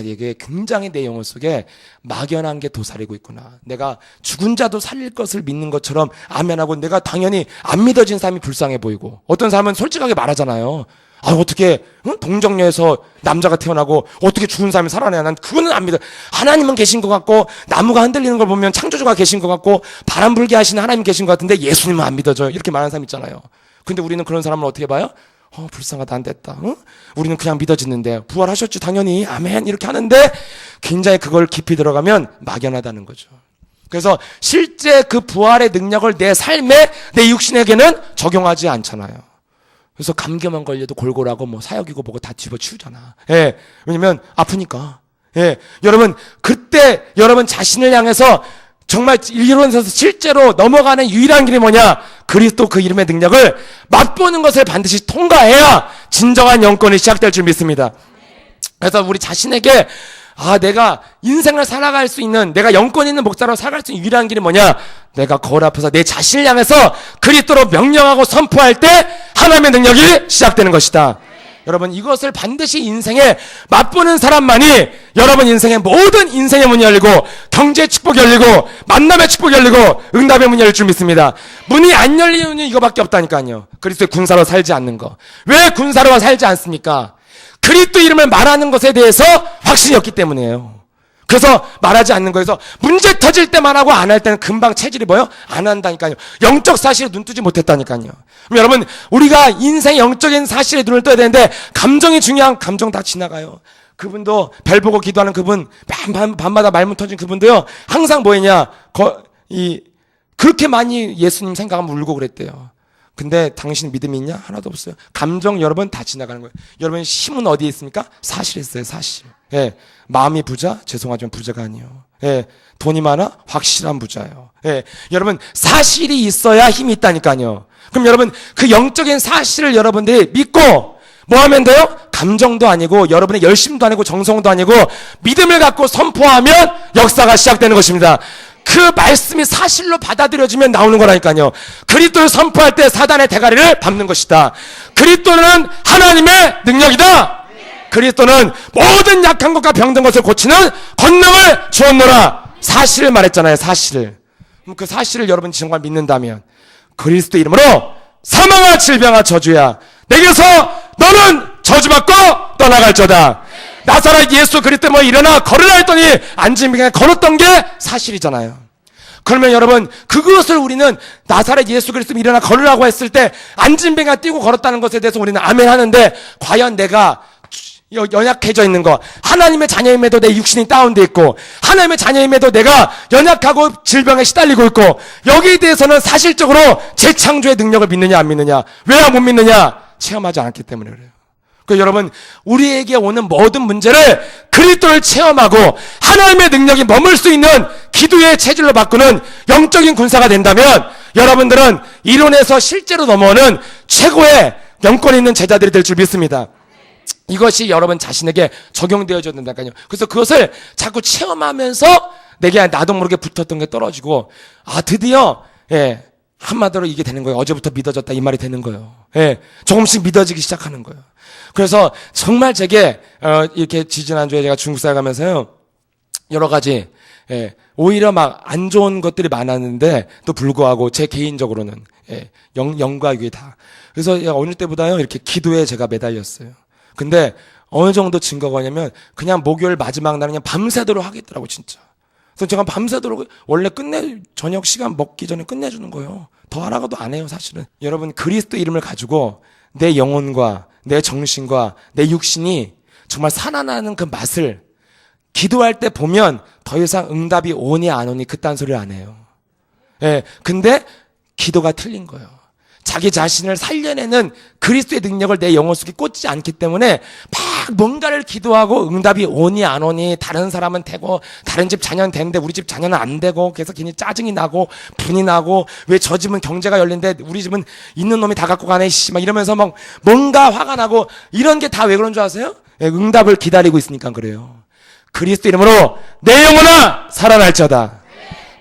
[SPEAKER 1] 이게 굉장히 내 영혼 속에 막연한 게 도사리고 있구나. 내가 죽은 자도 살릴 것을 믿는 것처럼 아멘하고 내가 당연히 안 믿어진 사람이 불쌍해 보이고 어떤 사람은 솔직하게 말하잖아요. 어떻게 동정녀에서 남자가 태어나고 어떻게 죽은 사람이 살아나냐. 난 그거는 안 믿어. 하나님은 계신 것 같고 나무가 흔들리는 걸 보면 창조주가 계신 것 같고 바람 불게 하시는 하나님 계신 것 같은데 예수님은 안 믿어져요. 이렇게 말하는 사람 있잖아요. 근데 우리는 그런 사람을 어떻게 봐요? 불쌍하다, 안 됐다. 응? 우리는 그냥 믿어지는데 부활하셨지 당연히 아멘 이렇게 하는데 굉장히 그걸 깊이 들어가면 막연하다는 거죠. 그래서 실제 그 부활의 능력을 내 삶에 내 육신에게는 적용하지 않잖아요. 그래서 감기만 걸려도 골골하고 뭐 사역이고 뭐고 다 집어치우잖아. 예. 왜냐면 아프니까. 예. 여러분 그때 여러분 자신을 향해서 정말 이론에서 실제로 넘어가는 유일한 길이 뭐냐? 그리스도 그 이름의 능력을 맛보는 것을 반드시 통과해야 진정한 영권이 시작될 줄 믿습니다. 그래서 우리 자신에게 내가 인생을 살아갈 수 있는, 내가 영권 있는 목사로 살아갈 수 있는 유일한 길이 뭐냐? 내가 거울 앞에서 내 자신을 향해서 그리스도로 명령하고 선포할 때 하나님의 능력이 시작되는 것이다. 여러분 이것을 반드시 인생에 맛보는 사람만이 여러분 인생의 모든 인생의 문이 열리고 경제의 축복이 열리고 만남의 축복이 열리고 응답의 문이 열릴 줄 믿습니다. 문이 안 열리는 이유는 이거밖에 없다니까요. 그리스도의 군사로 살지 않는 거. 왜 군사로 살지 않습니까? 그리스도 이름을 말하는 것에 대해서 확신이 없기 때문이에요. 그래서 말하지 않는 거에서 문제 터질 때만 하고 안 할 때는 금방 체질이 뭐요? 안 한다니까요. 영적 사실에 눈 뜨지 못했다니까요. 그럼 여러분 우리가 인생의 영적인 사실에 눈을 떠야 되는데 감정이 중요한, 감정 다 지나가요. 그분도 별 보고 기도하는 그분, 밤마다 말문 터진 그분도요 항상 뭐였냐, 그렇게 많이 예수님 생각하면 울고 그랬대요. 근데 당신 믿음이 있냐? 하나도 없어요. 감정 여러분 다 지나가는 거예요. 여러분 힘은 어디에 있습니까? 사실에 있어요. 사실. 예. 마음이 부자? 죄송하지만 부자가 아니에요. 예. 돈이 많아? 확실한 부자예요. 예. 여러분 사실이 있어야 힘이 있다니까요. 그럼 여러분 그 영적인 사실을 여러분들이 믿고 뭐 하면 돼요? 감정도 아니고 여러분의 열심도 아니고 정성도 아니고 믿음을 갖고 선포하면 역사가 시작되는 것입니다. 그 말씀이 사실로 받아들여지면 나오는 거라니까요. 그리스도를 선포할 때 사단의 대가리를 밟는 것이다. 그리스도는 하나님의 능력이다. 그리스도는 모든 약한 것과 병든 것을 고치는 권능을 주었노라. 사실을 말했잖아요. 사실을. 그럼 그 사실을 여러분이 정말 믿는다면 그리스도 이름으로 사망과 질병과 저주야 내게서 너는 저주받고 떠나갈저다. 나사렛 예수 그리스도 뭐 일어나 걸으라 했더니 앉은 빙에 걸었던 게 사실이잖아요. 그러면 여러분 그것을 우리는 나사렛 예수 그리스도 일어나 걸으라고 했을 때 앉은 빙에 뛰고 걸었다는 것에 대해서 우리는 아멘 하는데 과연 내가 연약해져 있는 거, 하나님의 자녀임에도 내 육신이 다운돼 있고 하나님의 자녀임에도 내가 연약하고 질병에 시달리고 있고 여기에 대해서는 사실적으로 재창조의 능력을 믿느냐 안 믿느냐, 왜 못 믿느냐? 체험하지 않았기 때문에 그래요. 여러분 우리에게 오는 모든 문제를 그리스도를 체험하고 하나님의 능력이 머물 수 있는 기도의 체질로 바꾸는 영적인 군사가 된다면 여러분들은 이론에서 실제로 넘어오는 최고의 영권 있는 제자들이 될 줄 믿습니다. 이것이 여러분 자신에게 적용되어져야 된다니까요. 그래서 그것을 자꾸 체험하면서 내게 나도 모르게 붙었던 게 떨어지고 드디어 한마디로 이게 되는 거예요. 어제부터 믿어졌다 이 말이 되는 거예요. 조금씩 믿어지기 시작하는 거예요. 그래서 정말 제게 이렇게 지지난주에 제가 중국 사에 가면서요 여러 가지 오히려 막 안 좋은 것들이 많았는데 또 불구하고 제 개인적으로는 영과 위에 다. 그래서 어느 때보다요 이렇게 기도에 제가 매달렸어요. 근데 어느 정도 증거가 뭐냐면 그냥 목요일 마지막 날은 그냥 밤새도록 하겠더라고 진짜. 그래서 제가 밤새도록 원래 저녁 시간 먹기 전에 끝내주는 거예요. 더 하라고도 안 해요 사실은. 여러분 그리스도 이름을 가지고 내 영혼과 내 정신과 내 육신이 정말 살아나는 그 맛을 기도할 때 보면 더 이상 응답이 오니 안 오니 그딴 소리를 안 해요. 근데 기도가 틀린 거예요. 자기 자신을 살려내는 그리스도의 능력을 내 영혼 속에 꽂지 않기 때문에 막 뭔가를 기도하고 응답이 오니 안 오니 다른 사람은 되고 다른 집 자녀는 되는데 우리 집 자녀는 안 되고 그래서 괜히 짜증이 나고 분이 나고 왜 저 집은 경제가 열린데 우리 집은 있는 놈이 다 갖고 가네 막 이러면서 막 뭔가 화가 나고 이런 게 다 왜 그런 줄 아세요? 응답을 기다리고 있으니까 그래요. 그리스도 이름으로 내 영혼아 살아날저다.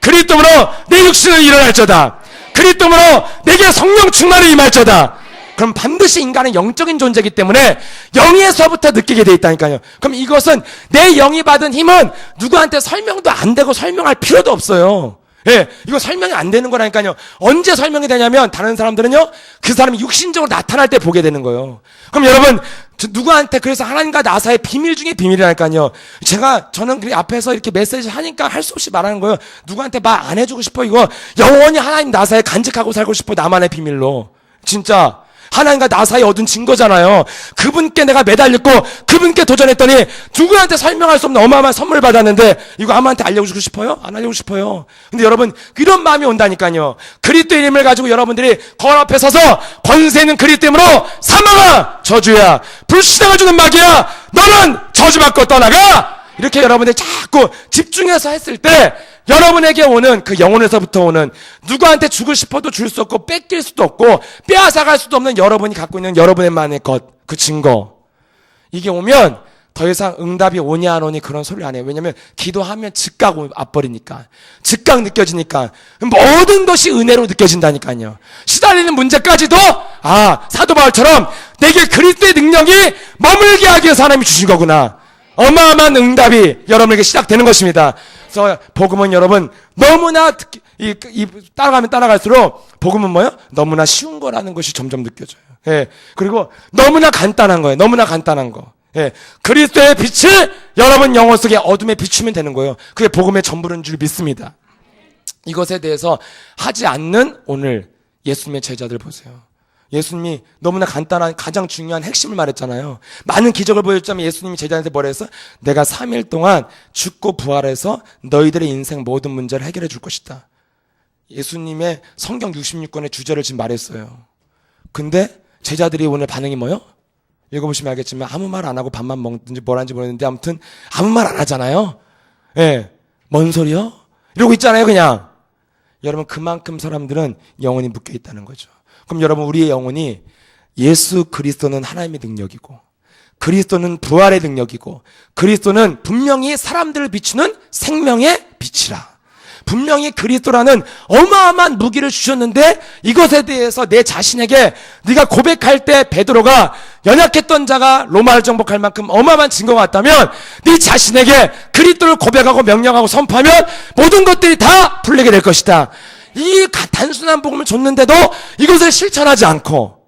[SPEAKER 1] 그리스도 이름으로 내 육신은 일어날저다. 그리스도 이름으로 내게 성령 충만이 임할저다. 그럼 반드시 인간은 영적인 존재이기 때문에 영에서부터 느끼게 돼 있다니까요. 그럼 이것은 내 영이 받은 힘은 누구한테 설명도 안 되고 설명할 필요도 없어요. 이거 설명이 안 되는 거라니까요. 언제 설명이 되냐면 다른 사람들은요 그 사람이 육신적으로 나타날 때 보게 되는 거예요. 그럼 여러분 누구한테 그래서 하나님과 나 사이의 비밀 중에 비밀이라니까요. 저는 그 앞에서 이렇게 메시지 하니까 할 수 없이 말하는 거예요. 누구한테 말 안 해주고 싶어. 이거 영원히 하나님 나 사이에 간직하고 살고 싶어. 나만의 비밀로. 진짜 하나님과 나 사이에 얻은 증거잖아요. 그분께 내가 매달렸고 그분께 도전했더니 누구한테 설명할 수 없는 어마어마한 선물 받았는데 이거 아무한테 알려주고 싶어요? 안 알려주고 싶어요. 근데 여러분 이런 마음이 온다니까요. 그리스도의 이름을 가지고 여러분들이 거울 앞에 서서 권세 있는 그리스도 이름으로 사망아 저주야 불신앙을 주는 마귀야 너는 저주받고 떠나가 이렇게 여러분들이 자꾸 집중해서 했을 때 여러분에게 오는 그 영혼에서부터 오는 누구한테 주고 싶어도 줄 수 없고 뺏길 수도 없고 빼앗아갈 수도 없는 여러분이 갖고 있는 여러분의만의 것, 그 증거 이게 오면 더 이상 응답이 오냐 안 오니 그런 소리 안 해요. 왜냐하면 기도하면 즉각 와버리니까 즉각 느껴지니까 모든 것이 은혜로 느껴진다니까요. 시달리는 문제까지도 사도 바울처럼 내게 그리스도의 능력이 머물게 하기 위해서 하나님이 주신 거구나. 어마어마한 응답이 여러분에게 시작되는 것입니다. 그래서 복음은 여러분 너무나 따라가면 따라갈수록 복음은 뭐예요? 너무나 쉬운 거라는 것이 점점 느껴져요. 예. 그리고 너무나 간단한 거예요. 너무나 간단한 거. 예. 그리스도의 빛을 여러분 영혼 속에 어둠에 비추면 되는 거예요. 그게 복음의 전부인 줄 믿습니다. 이것에 대해서 하지 않는 오늘 예수님의 제자들 보세요. 예수님이 너무나 간단한 가장 중요한 핵심을 말했잖아요. 많은 기적을 보여줬자면 예수님이 제자한테 뭐라 했어? 내가 3일 동안 죽고 부활해서 너희들의 인생 모든 문제를 해결해 줄 것이다. 예수님의 성경 66권의 주제를 지금 말했어요. 근데 제자들이 오늘 반응이 뭐예요? 읽어보시면 알겠지만 아무 말 안 하고 밥만 먹든지 뭘 하는지 모르겠는데 아무튼 아무 말 안 하잖아요. 예, 뭔 소리요? 이러고 있잖아요 그냥. 여러분 그만큼 사람들은 영혼이 묶여 있다는 거죠. 그럼 여러분 우리의 영혼이 예수 그리스도는 하나님의 능력이고 그리스도는 부활의 능력이고 그리스도는 분명히 사람들을 비추는 생명의 빛이라. 분명히 그리스도라는 어마어마한 무기를 주셨는데 이것에 대해서 내 자신에게 네가 고백할 때 베드로가 연약했던 자가 로마를 정복할 만큼 어마어마한 증거가 왔다면 네 자신에게 그리스도를 고백하고 명령하고 선포하면 모든 것들이 다 풀리게 될 것이다. 이 단순한 복음을 줬는데도 이것을 실천하지 않고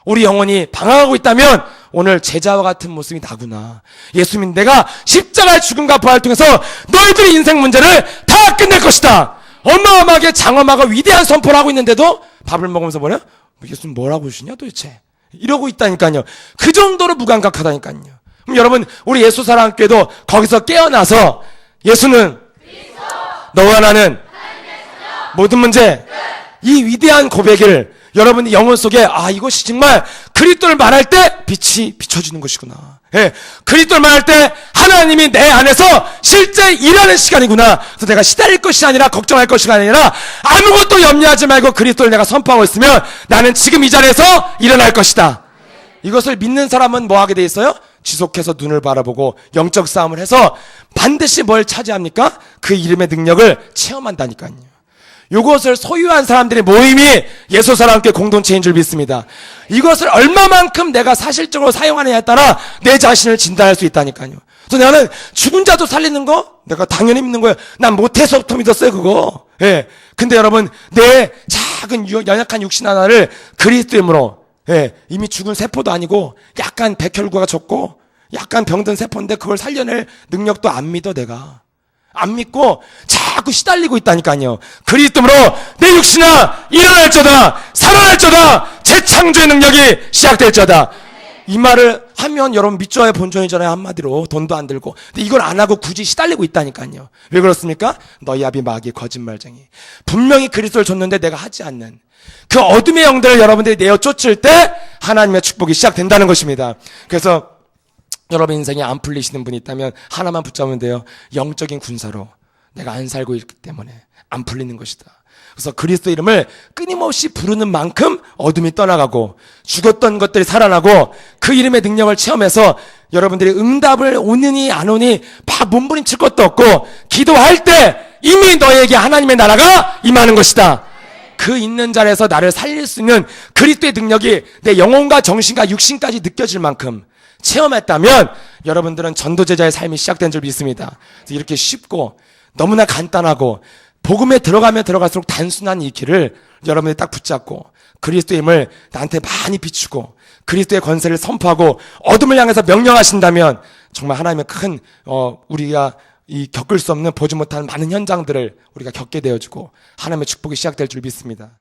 [SPEAKER 1] 우리 영혼이 방황하고 있다면 오늘 제자와 같은 모습이 나구나. 예수님 내가 십자가의 죽음과 부활을 통해서 너희들의 인생 문제를 다 끝낼 것이다. 어마어마하게 장엄하고 위대한 선포를 하고 있는데도 밥을 먹으면서 뭐냐? 예수님 뭐라고 하시냐 도대체. 이러고 있다니까요. 그 정도로 무감각하다니까요. 그럼 여러분 우리 예수사랑교회도 거기서 깨어나서 예수는 너와 나는 모든 문제 이 위대한 고백을 여러분의 영혼 속에 이것이 정말 그리스도를 말할 때 빛이 비춰지는 것이구나. 예, 그리스도를 말할 때 하나님이 내 안에서 실제 일하는 시간이구나. 그래서 내가 시달릴 것이 아니라 걱정할 것이 아니라 아무것도 염려하지 말고 그리스도를 내가 선포하고 있으면 나는 지금 이 자리에서 일어날 것이다. 이것을 믿는 사람은 뭐 하게 돼 있어요? 지속해서 눈을 바라보고 영적 싸움을 해서 반드시 뭘 차지합니까? 그 이름의 능력을 체험한다니까요. 이것을 소유한 사람들의 모임이 예수사랑교회 공동체인 줄 믿습니다. 이것을 얼마만큼 내가 사실적으로 사용하느냐에 따라 내 자신을 진단할 수 있다니까요. 그래서 나는 죽은 자도 살리는 거 내가 당연히 믿는 거예요. 난 못해서부터 믿었어요 그거. 예. 근데 여러분 내 작은 연약한 육신 하나를 그리스도 이름으로 이미 죽은 세포도 아니고 약간 백혈구가 적고 약간 병든 세포인데 그걸 살려낼 능력도 안 믿어 내가. 안 믿고 자꾸 시달리고 있다니까요. 그리스도로 내 육신아 일어날저다 살아날저다 재창조의 능력이 시작될저다. 이 말을 하면 여러분 믿져야 본전이잖아요. 한마디로 돈도 안 들고. 근데 이걸 안 하고 굳이 시달리고 있다니까요. 왜 그렇습니까? 너희 아비 마귀 거짓말쟁이. 분명히 그리스도를 줬는데 내가 하지 않는 그 어둠의 영들을 여러분들이 내어 쫓을 때 하나님의 축복이 시작된다는 것입니다. 그래서 여러분 인생에 안 풀리시는 분이 있다면 하나만 붙잡으면 돼요. 영적인 군사로 내가 안 살고 있기 때문에 안 풀리는 것이다. 그래서 그리스도 이름을 끊임없이 부르는 만큼 어둠이 떠나가고 죽었던 것들이 살아나고 그 이름의 능력을 체험해서 여러분들이 응답을 오느니 안 오니 막 몸부림칠 것도 없고 기도할 때 이미 너에게 하나님의 나라가 임하는 것이다. 그 있는 자리에서 나를 살릴 수 있는 그리스도의 능력이 내 영혼과 정신과 육신까지 느껴질 만큼 체험했다면 여러분들은 전도제자의 삶이 시작된 줄 믿습니다. 그래서 이렇게 쉽고 너무나 간단하고 복음에 들어가면 들어갈수록 단순한 이 길을 여러분들이 딱 붙잡고 그리스도의 힘을 나한테 많이 비추고 그리스도의 권세를 선포하고 어둠을 향해서 명령하신다면 정말 하나님의 큰 우리가 겪을 수 없는 보지 못하는 많은 현장들을 우리가 겪게 되어지고 하나님의 축복이 시작될 줄 믿습니다.